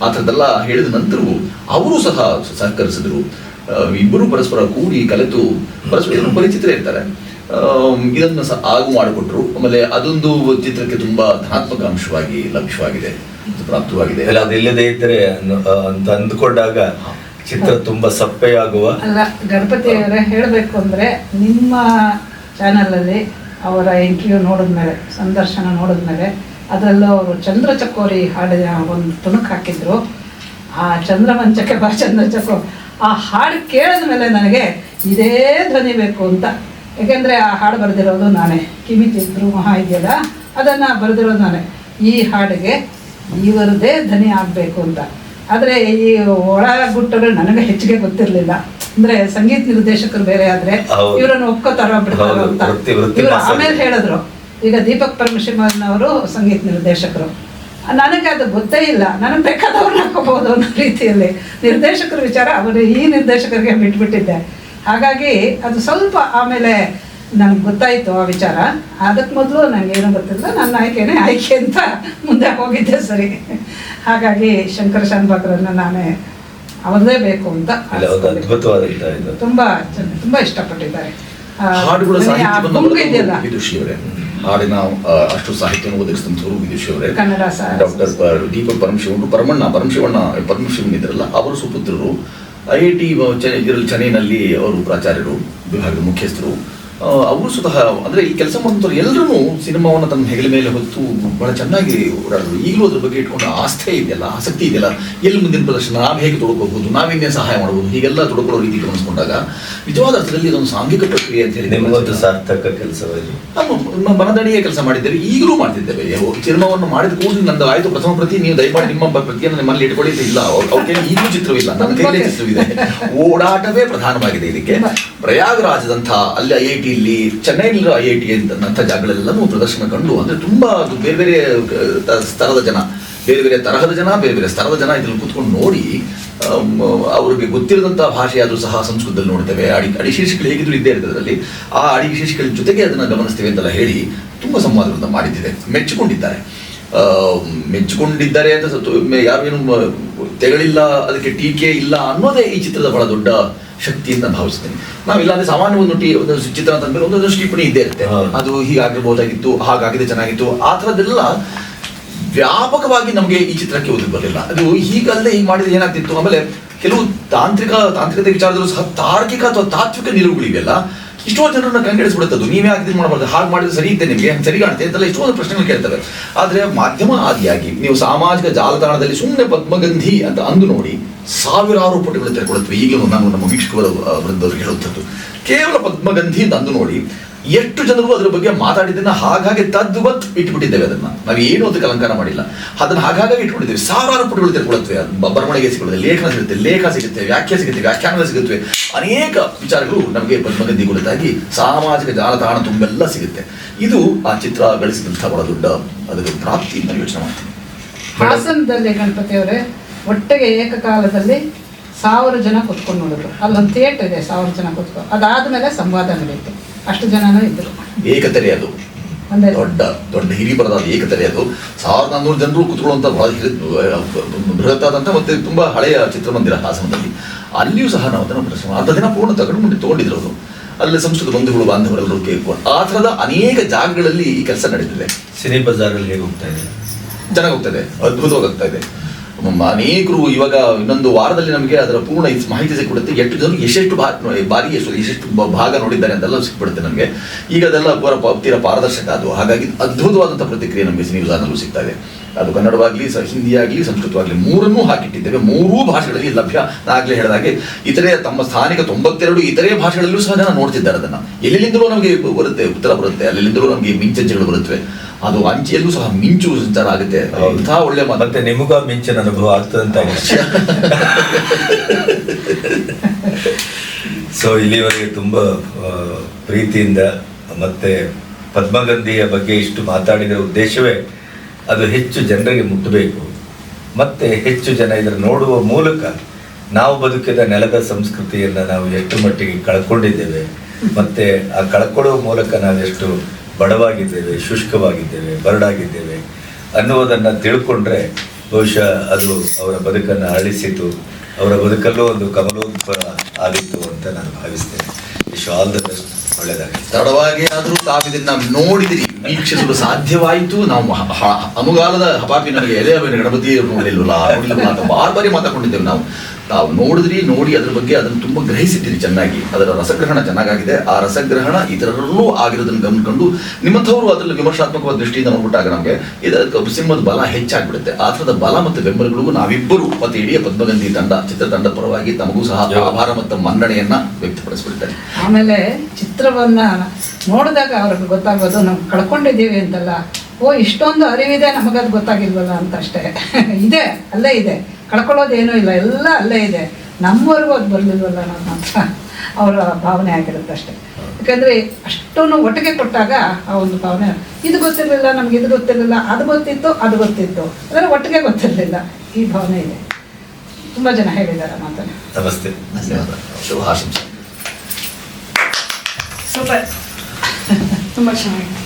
ಆ ಥರದ್ದೆಲ್ಲ ಹೇಳಿದ ನಂತರವೂ ಅವರು ಸಹ ಸಹಕರಿಸಿದ್ರು. ಇಬ್ಬರು ಪರಸ್ಪರ ಕೂಡಿ ಕಲೆತು ಪರಸ್ಪರ ಪರಿಚಿತರೇ ಇರ್ತಾರೆ. ಇದನ್ನು ಸಹ ಆಗು ಮಾಡಿಕೊಟ್ರು. ಆಮೇಲೆ ಅದೊಂದು ಚಿತ್ರಕ್ಕೆ ತುಂಬಾ ಧನಾತ್ಮಕ ಅಂಶವಾಗಿ ಲಭ್ಯವಾಗಿದೆ, ಪ್ರಾಪ್ತವಾಗಿದೆ. ಅದಿಲ್ಲದೆ ಇದ್ದರೆ ಅಂತ ಅಂದ್ಕೊಂಡಾಗ ಚಿತ್ರ ತುಂಬಾ ಸಪ್ಪೆಯಾಗುವ. ಅಲ್ಲ, ಗಣಪತಿ ಅವರೇ, ಹೇಳಬೇಕು ಅಂದರೆ ನಿಮ್ಮ ಚಾನಲಲ್ಲಿ ಅವರ ಇಂಟರ್ವ್ಯೂ ನೋಡಿದ್ಮೇಲೆ, ಸಂದರ್ಶನ ನೋಡಿದ್ಮೇಲೆ, ಅದರಲ್ಲೂ ಅವರು ಚಂದ್ರ ಚಕೋರಿ ಹಾಡಿನ ಒಂದು ತುಣುಕು ಹಾಕಿದ್ರು. ಆ ಚಂದ್ರಮಂಚಕ್ಕೆ ಬಾ ಚಂದ್ರ ಚಕೋ, ಆ ಹಾಡು ಕೇಳಿದ ಮೇಲೆ ನನಗೆ ಇದೇ ಧ್ವನಿ ಬೇಕು ಅಂತ. ಯಾಕೆಂದರೆ ಆ ಹಾಡು ಬರೆದಿರೋದು ನಾನೇ, ಕಿಮಿತಿದ್ರು ಮಹಾ ಇದೆಯಲ್ಲ ಅದನ್ನು ಬರೆದಿರೋದು ನಾನೇ. ಈ ಹಾಡಿಗೆ ಇವರದೇ ಧ್ವನಿ ಆಗಬೇಕು ಅಂತ. ಆದರೆ ಈ ಒಳಗುಟ್ಟುಗಳು ನನಗೆ ಹೆಚ್ಚಿಗೆ ಗೊತ್ತಿರಲಿಲ್ಲ. ಅಂದರೆ ಸಂಗೀತ ನಿರ್ದೇಶಕರು ಬೇರೆ ಆದರೆ ಇವರನ್ನು ಒಪ್ಕೋತಾರೋ ಬಿಡ್ತಾರೋ ಅಂತ. ಇವರು ಆಮೇಲೆ ಹೇಳಿದ್ರು, ಈಗ ದೀಪಕ್ ಪರಮಶಿವನವರು ಸಂಗೀತ ನಿರ್ದೇಶಕರು, ನನಗೆ ಅದು ಗೊತ್ತೇ ಇಲ್ಲ, ನನಗೆ ಬೇಕಾದವ್ರನ್ನ ಹಾಕೋಬಹುದು ಅನ್ನೋ ರೀತಿಯಲ್ಲಿ ನಿರ್ದೇಶಕರ ವಿಚಾರ ಅವರು ಈ ನಿರ್ದೇಶಕರಿಗೆ ಬಿಟ್ಬಿಟ್ಟಿದ್ದೆ. ಹಾಗಾಗಿ ಅದು ಸ್ವಲ್ಪ ಆಮೇಲೆ ನನಗೆ ಗೊತ್ತಾಯಿತು ಆ ವಿಚಾರ. ಅದಕ್ಕೆ ಮೊದಲು ನನಗೇನೂ ಗೊತ್ತಿಲ್ಲ, ನನ್ನ ಆಯ್ಕೆ ಅಂತ ಮುಂದೆ ಹೋಗಿದ್ದೆ ಸರಿ. ಹಾಗಾಗಿ ಶಂಕರ್ ಶಾನ್ಭಾಗ್ರನ್ನ ನಾನೇ ಅವ್ರದೇ ಬೇಕು ಅಂತ ತುಂಬ ಇಷ್ಟಪಟ್ಟಿದ್ದಾರೆ. ಹಾಡಿನ ಅಷ್ಟು ಸಾಹಿತ್ಯವನ್ನು ಒದಗಿಸಿದಂಥವರು ವಿದುಷಿಯವರೇ. ಡಾಕ್ಟರ್ ದೀಪಕ್ ಪರಮಶಿವನ್ ಇದ್ರಲ್ಲ, ಅವರು ಸುಪುತ್ರರು. IIT ಇದರಲ್ಲಿ ಚೆನ್ನೈನಲ್ಲಿ ಅವರು ಪ್ರಾಚಾರ್ಯರು, ವಿಭಾಗದ ಮುಖ್ಯಸ್ಥರು. ಅವರು ಸ್ವತಃ ಅಂದರೆ ಈ ಕೆಲಸ ಮಾಡುವಂಥವ್ರು ಎಲ್ಲರೂ ಸಿನಿಮಾವನ್ನು ತನ್ನ ಹೆಗಲ ಮೇಲೆ ಹೊತ್ತು ಬಹಳ ಚೆನ್ನಾಗಿ ಓಡಾಡಿದ್ರು. ಈಗಲೂ ಅದ್ರ ಬಗ್ಗೆ ಇಟ್ಕೊಂಡು ಆಸ್ಥೆ ಇದೆಯಲ್ಲ, ಆಸಕ್ತಿ ಇದೆಯಲ್ಲ, ಎಲ್ಲಿ ಮುಂದಿನ ಪ್ರದರ್ಶನ ನಾವು ಹೇಗೆ ತೊಡಕೋಬಹುದು, ನಾವಿನ್ನೇ ಸಹಾಯ ಮಾಡಬಹುದು, ಹೀಗೆಲ್ಲ ತೊಡಕೊಳ್ಳೋ ರೀತಿ ಗಮನಿಸ್ಕೊಂಡಾಗ ನಿಜವಾದ ಅರ್ಥದಲ್ಲಿ ಇದೊಂದು ಸಾಂಘಿಕ ಪ್ರಕ್ರಿಯೆ ಅಂತ ಹೇಳಿ ನಿಮಗೊಂದು ಸಾರ್ಥಕ ಕೆಲಸವಾಗಿ ನಮ್ಮ ಮನದಡಿಗೆ ಕೆಲಸ ಮಾಡಿದ್ದೇವೆ, ಈಗಲೂ ಮಾಡ್ತಿದ್ದೇವೆ. ಸಿನಿಮಾವನ್ನು ಮಾಡಿದ ಕೂಡಲೇ ನಂದು ಆಯಿತು ಪ್ರಥಮ ಪ್ರತಿ, ನೀವು ದಯಮಾಡಿ ನಿಮ್ಮ ಪ್ರತಿಯನ್ನು ನಿಮ್ಮಲ್ಲಿ ಇಟ್ಕೊಳ್ಳಿ ಇಲ್ಲ, ಅವ್ರಿಗೆ ಈಗಲೂ ಚಿತ್ರವಿಲ್ಲ, ನನ್ನ ಕೈಲೇ ಚಿತ್ರವಿದೆ. ಓಡಾಟವೇ ಪ್ರಧಾನವಾಗಿದೆ ಇದಕ್ಕೆ. ಪ್ರಯಾಗರಾಜದಂಥ ಅಲ್ಲಿ IIT-ಯಲ್ಲಿ, ಚೆನ್ನೈನಲ್ಲಿರೋ IIT ಅಂತ ಜಾಗಗಳೆಲ್ಲನೂ ಪ್ರದರ್ಶನ ಕಂಡು, ಅಂದರೆ ತುಂಬ ಬೇರೆ ಬೇರೆ ಸ್ತರದ ಜನ, ಬೇರೆ ಬೇರೆ ತರಹದ ಜನ, ಬೇರೆ ಬೇರೆ ಸ್ತರದ ಜನ ಇದನ್ನು ಕೂತ್ಕೊಂಡು ನೋಡಿ ಅವ್ರಿಗೆ ಗೊತ್ತಿರದಂಥ ಭಾಷೆ ಆದರೂ ಸಹ ಸಂಸ್ಕೃತದಲ್ಲಿ ನೋಡ್ತೇವೆ. ಅಡಿ ಶೀರ್ಷಿಕೆಗಳು ಹೇಗಿದ್ರು ಇದ್ದೇ ಇರ್ತದೆ ಅದರಲ್ಲಿ. ಆ ಅಡಿ ಶೀರ್ಷಿಕೆಗಳ ಜೊತೆಗೆ ಅದನ್ನು ಗಮನಿಸ್ತೇವೆ ಅಂತೆಲ್ಲ ಹೇಳಿ ತುಂಬ ಸಂವಾದಗಳನ್ನು ಮಾಡಿದ್ದೇವೆ. ಮೆಚ್ಚಿಕೊಂಡಿದ್ದಾರೆ ಅಂತ ಯಾರೇನು ತೆಗಳಿಲ್ಲ, ಅದಕ್ಕೆ ಟೀಕೆ ಇಲ್ಲ ಅನ್ನೋದೇ ಈ ಚಿತ್ರದ ಬಹಳ ದೊಡ್ಡ ಶಕ್ತಿ ಅಂತ ಭಾವಿಸ್ತೇನೆ. ನಾವಿಲ್ಲಾಂದ್ರೆ ಸಾಮಾನ್ಯ ಒಂದು ಚಿತ್ರ ಅಂತಂದ್ರೆ ಒಂದೊಂದು ಟಿಪ್ಪಣಿ ಇದ್ದೇ ಇರುತ್ತೆ, ಅದು ಹೀಗಾಗಿರ್ಬೋದಾಗಿತ್ತು, ಹಾಗಾಗಿದೆ ಚೆನ್ನಾಗಿತ್ತು, ಆ ಥರದ್ದೆಲ್ಲ ವ್ಯಾಪಕವಾಗಿ ನಮಗೆ ಈ ಚಿತ್ರಕ್ಕೆ ಒದಗಿ ಬರಲಿಲ್ಲ. ಅದು ಹೀಗಲ್ಲೇ ಹೀಗೆ ಮಾಡಿದ್ರೆ ಏನಾಗ್ತಿತ್ತು. ಆಮೇಲೆ ಕೆಲವು ತಾಂತ್ರಿಕತೆ ವಿಚಾರದಲ್ಲೂ ಸಹ ತಾರ್ಕಿಕ ಅಥವಾ ತಾತ್ವಿಕ ನಿಲುವುಗಳಿವೆಯಲ್ಲ, ಎಷ್ಟೋ ಜನರನ್ನ ಕಂಗೆಡಿಸ್ಬಿಡುತ್ತದು. ನೀವೇ ಆಗಿದ್ದು ಮಾಡಬಾರ್ದು, ಹಾಗೆ ಮಾಡಿದ್ರೆ ಸರಿ ಇತ್ತೆ, ನಿಮಗೆ ಸರಿ ಕಾಣುತ್ತೆ ಅಂತೆಲ್ಲ ಎಷ್ಟೋ ಪ್ರಶ್ನೆಗಳು ಕೇಳ್ತವೆ. ಆದರೆ ಮಾಧ್ಯಮ ಆದಿಯಾಗಿ ನೀವು ಸಾಮಾಜಿಕ ಜಾಲತಾಣದಲ್ಲಿ ಸುಮ್ಮನೆ ಪದ್ಮಗಂಧಿ ಅಂತ ಅಂದು ನೋಡಿ ಸಾವಿರಾರು ಪುಟಗಳು ತೆರೆಕೊಡುತ್ತವೆ. ಈಗಲೂ ನಾನು ನಮ್ಮ ವೀಕ್ಷಕರ ವೃಂದವ್ರಿಗೆ ಹೇಳುವಂಥದ್ದು, ಕೇವಲ ಪದ್ಮಗಂಧಿ ಅಂತ ಅಂದು ನೋಡಿ ಎಷ್ಟು ಜನರು ಅದರ ಬಗ್ಗೆ ಮಾತಾಡಿದ್ದನ್ನು ಹಾಗಾಗಿ ತದ್ವತ್ ಇಟ್ಬಿಟ್ಟಿದ್ದೇವೆ. ಅದನ್ನು ನಾವು ಏನು ಅಂತ ಅಲಂಕಾರ ಮಾಡಿಲ್ಲ, ಅದನ್ನು ಹಾಗಾಗಿ ಇಟ್ಕೊಂಡಿದ್ದೇವೆ. ಸಾವಿರಾರು ಪುಟಗಳು ತೆರೆಕೊಡುತ್ತವೆ. ಬರವಣಿಗೆ ಸಿಗುತ್ತೆ, ಲೇಖನ ಸಿಗುತ್ತೆ, ಲೇಖ ಸಿಗುತ್ತೆ, ವ್ಯಾಖ್ಯೆ ಸಿಗುತ್ತೆ, ವ್ಯಾಖ್ಯಾನಗಳು ಸಿಗುತ್ತವೆ. ಅನೇಕ ವಿಚಾರಗಳು ನಮಗೆ ಪದ್ಮಗಂಧಿ ಕುರಿತಾಗಿ ಸಾಮಾಜಿಕ ಜಾಲತಾಣ ತುಂಬೆಲ್ಲ ಸಿಗುತ್ತೆ. ಇದು ಆ ಚಿತ್ರ ಗಳಿಸಿದಂಥ ಬಹಳ ದೊಡ್ಡ ಅದರ ಪ್ರಾಪ್ತಿ ಅಂತ ಯೋಚನೆ ಮಾಡ್ತೀನಿ. ಹಾಸನದಲ್ಲಿ ಗಣಪತಿಯವರೇ ಒಟ್ಟಿಗೆ ಏಕಕಾಲದಲ್ಲಿ 1000 ಜನ ಕೂತ್ಕೊಂಡು ನೋಡಿದ್ರು. ಅಲ್ಲೊಂದು ಥಿಯೇಟರ್ ಇದೆ, 1000 ಜನ ಕೂತ್ಕೊಂಡು, ಅದಾದ್ಮೇಲೆ ಸಂವಾದ ನಡೆಯಿತು. ಅಷ್ಟು ಜನನೂ ಇದ್ರು. ಏಕತೆರೆ ಅದು ದೊಡ್ಡ ಹಿರಿಬರದಾದ ಏಕತೆರೆ ಅದು. 1400 ಜನರು ಕೂತ್ಕೊಳ್ಳುವಂಥ ಬಹಳ ಬೃಹತ್ತಾದಂಥ ಮತ್ತೆ ತುಂಬಾ ಹಳೆಯ ಚಿತ್ರಮಂದಿರ ಹಾಸನದಲ್ಲಿ. ಅಲ್ಲಿಯೂ ಸಹ ನಾವು ಅದನ್ನು ಪ್ರದರ್ಶನ ಅರ್ಧ ದಿನ ಪೂರ್ಣ ತಗೊಂಡಿದ್ರು ಅವರು. ಅಲ್ಲಿ ಸಂಸ್ಕೃತ ಬಂಧುಗಳು ಬಾಂಧವರೆಲ್ಲರೂ ಕೇಳ್ಕೊಂಡು ಆ ಥರದ ಅನೇಕ ಜಾಗಗಳಲ್ಲಿ ಈ ಕೆಲಸ ನಡೀತಿದೆ. ಸಿನಿ ಬಜಾರಲ್ಲಿ ಹೇಗೆ ಹೋಗ್ತಾ ಇದೆ, ಚೆನ್ನಾಗಿ ಹೋಗ್ತಾ ಇದೆ, ಅದ್ಭುತವಾಗಿ ಆಗ್ತಾ ಇದೆ. ಅನೇಕರು ಇವಾಗ ಇನ್ನೊಂದು ವಾರದಲ್ಲಿ ನಮಗೆ ಅದರ ಪೂರ್ಣ ಮಾಹಿತಿ ಸಿಕ್ಬಿಡುತ್ತೆ. ಎಷ್ಟು ಜನರು ಎಷ್ಟೆಷ್ಟು ಬಾರಿ ಎಷ್ಟೆಷ್ಟು ಭಾಗ ನೋಡಿದ್ದಾರೆ ಅಂತೆಲ್ಲ ಸಿಕ್ಬಿಡುತ್ತೆ ನಮಗೆ. ಈಗ ಅದೆಲ್ಲ ತೀರಾ ಪಾರದರ್ಶಕ ಅದು. ಹಾಗಾಗಿ ಅದ್ಭುತವಾದಂಥ ಪ್ರತಿಕ್ರಿಯೆ ನಮಗೆ ಸಿನಿ ಬಜಾರ್ನಲ್ಲೂ ಸಿಗ್ತಾ ಇದೆ. ಅದು ಕನ್ನಡವಾಗಲಿ, ಹಿಂದಿ ಆಗಲಿ, ಸಂಸ್ಕೃತವಾಗಲಿ ಮೂರನ್ನೂ ಹಾಕಿಟ್ಟಿದ್ದೇವೆ. 3 ಭಾಷೆಗಳಲ್ಲಿ ಲಭ್ಯ. ನಾಗಲೇ ಹೇಳಿದಾಗೆ ಇತರೆ ತಮ್ಮ ಸ್ಥಾನಿಕ 92 ಇತರೆ ಭಾಷೆಗಳಲ್ಲೂ ಸಹ ಜನ ನೋಡ್ತಿದ್ದಾರೆ. ಅದನ್ನು ಎಲ್ಲೆಲ್ಲಿಂದಲೂ ನಮಗೆ ಬರುತ್ತೆ, ಉತ್ತರ ಬರುತ್ತೆ, ಅಲ್ಲೆಲ್ಲಿಂದಲೂ ನಮಗೆ ಮಿಂಚಂಚೆಗಳು ಬರುತ್ತವೆ. ಅದು ಅಂಚೆಯಲ್ಲೂ ಸಹ ಮಿಂಚು ಸಂಚಾರ ಆಗುತ್ತೆ. ಇಂಥ ಒಳ್ಳೆ ಮತ್ತೆ ನಿಮಗ ಮಿಂಚಿನ ಅನುಭವ ಆಗ್ತದಂತ. ಸೊ ಇಲ್ಲಿವರೆಗೆ ತುಂಬ ಪ್ರೀತಿಯಿಂದ ಮತ್ತೆ ಪದ್ಮಗಂಧಿಯ ಬಗ್ಗೆ ಇಷ್ಟು ಮಾತಾಡಿದ ಉದ್ದೇಶವೇ ಅದು ಹೆಚ್ಚು ಜನರಿಗೆ ಮುಟ್ಟಬೇಕು, ಮತ್ತೆ ಹೆಚ್ಚು ಜನ ಇದನ್ನು ನೋಡುವ ಮೂಲಕ ನಾವು ಬದುಕಿದ ನೆಲದ ಸಂಸ್ಕೃತಿಯನ್ನು ನಾವು ಎಷ್ಟು ಮಟ್ಟಿಗೆ ಕಳ್ಕೊಂಡಿದ್ದೇವೆ, ಮತ್ತೆ ಆ ಕಳ್ಕೊಳ್ಳುವ ಮೂಲಕ ನಾವೆಷ್ಟು ಬಡವಾಗಿದ್ದೇವೆ, ಶುಷ್ಕವಾಗಿದ್ದೇವೆ, ಬರಡಾಗಿದ್ದೇವೆ ಅನ್ನುವುದನ್ನು ತಿಳ್ಕೊಂಡ್ರೆ ಬಹುಶಃ ಅದು ಅವರ ಬದುಕನ್ನು ಅರಳಿಸಿತು, ಅವರ ಬದುಕಲ್ಲೂ ಒಂದು ಕಮಲೋದ್ಭವ ಆಗಿತ್ತು ಅಂತ ನಾನು ಭಾವಿಸ್ತೇನೆ. Wish all the best. ಒಳ್ಳೆಯದಾಗಿ ತಡವಾಗಿ ಆದರೂ ತಾವಿದನ್ನ ನೋಡಿದಿರಿ, ವೀಕ್ಷಿಸಲು ಸಾಧ್ಯವಾಯಿತು. ನಾವು ಅನುಗಾಲದ ಹಪಾಪಿ ನನಗೆ ಎಲೆಯ ಗಣಪತಿ ನೋಡಿಲ್ವಲ್ಲ ಅಂತ ಬಾರಿ ಮಾತಾಕೊಂಡಿದ್ದೇವೆ. ನಾವು ನೋಡಿದ್ರಿ, ನೋಡಿ ಅದ್ರ ಬಗ್ಗೆ ಅದನ್ನು ತುಂಬ ಗ್ರಹಿಸಿದ್ದೀರಿ ಚೆನ್ನಾಗಿ. ಅದರ ರಸಗ್ರಹಣ ಚೆನ್ನಾಗಿದೆ. ಆ ರಸಗ್ರಹಣ ಇತರರಲ್ಲೂ ಆಗಿರೋದನ್ನು ಗಮನಿಕೊಂಡು ನಿಮ್ಮಂಥವರು ಅದರಲ್ಲಿ ವಿಮರ್ಶಾತ್ಮಕವಾದ ದೃಷ್ಟಿಯಿಂದ ನೋಡ್ಬಿಟ್ಟಾಗ ನಮಗೆ ಇದರ ಸಿನಿಮಾದ ಬಲ ಹೆಚ್ಚಾಗ್ಬಿಡುತ್ತೆ. ಆ ಥರದ ಬಲ ಮತ್ತು ಬೆಂಬಲಗಳಿಗೂ ನಾವಿಬ್ಬರು ಮತ್ತು ಇಡೀ ಪದ್ಮಗಂಧಿ ಚಿತ್ರತಂಡದ ಪರವಾಗಿ ತಮಗೂ ಸಹ ಆಭಾರ ಮತ್ತು ಮನ್ನಣೆಯನ್ನ ವ್ಯಕ್ತಪಡಿಸ್ಬಿಡ್ತಾರೆ. ಆಮೇಲೆ ಚಿತ್ರವನ್ನ ನೋಡಿದಾಗ ಅವ್ರಿಗೆ ಗೊತ್ತಾಗೋದು ನಾವು ಕಳ್ಕೊಂಡಿದ್ದೀವಿ ಅಂತಲ್ಲ, ಇಷ್ಟೊಂದು ಅರಿವಿದೆ ನಮಗದು ಗೊತ್ತಾಗಿಲ್ವಲ್ಲ ಅಂತ ಅಷ್ಟೇ. ಇದೆ, ಅಲ್ಲೇ ಇದೆ, ಕಳ್ಕೊಳ್ಳೋದೇನೂ ಇಲ್ಲ, ಎಲ್ಲ ಅಲ್ಲೇ ಇದೆ, ನಮ್ಮವರೆಗೂ ಅದು ಬರಲಿಲ್ವಲ್ಲ ನಮ್ಮ ಅಂತ ಅವರ ಭಾವನೆ ಆಗಿರುತ್ತೆ ಅಷ್ಟೇ. ಯಾಕಂದರೆ ಅಷ್ಟೊಂದು ಒಟ್ಟಿಗೆ ಕೊಟ್ಟಾಗ ಆ ಒಂದು ಭಾವನೆ, ಇದು ಗೊತ್ತಿರಲಿಲ್ಲ ನಮ್ಗೆ, ಇದು ಗೊತ್ತಿರಲಿಲ್ಲ, ಅದು ಗೊತ್ತಿತ್ತು, ಅದು ಗೊತ್ತಿತ್ತು, ಅಂದರೆ ಒಟ್ಟಿಗೆ ಗೊತ್ತಿರಲಿಲ್ಲ, ಈ ಭಾವನೆ ಇದೆ. ತುಂಬ ಜನ ಹೇಳಿದ್ದಾರೆ ಮಾತನ್ನು. ನಮಸ್ತೆ, ಧನ್ಯವಾದ. ಶುಭಾಶಂಸೆ. ಸೂಪರ್, ತುಂಬ ಚೆನ್ನಾಗಿದೆ.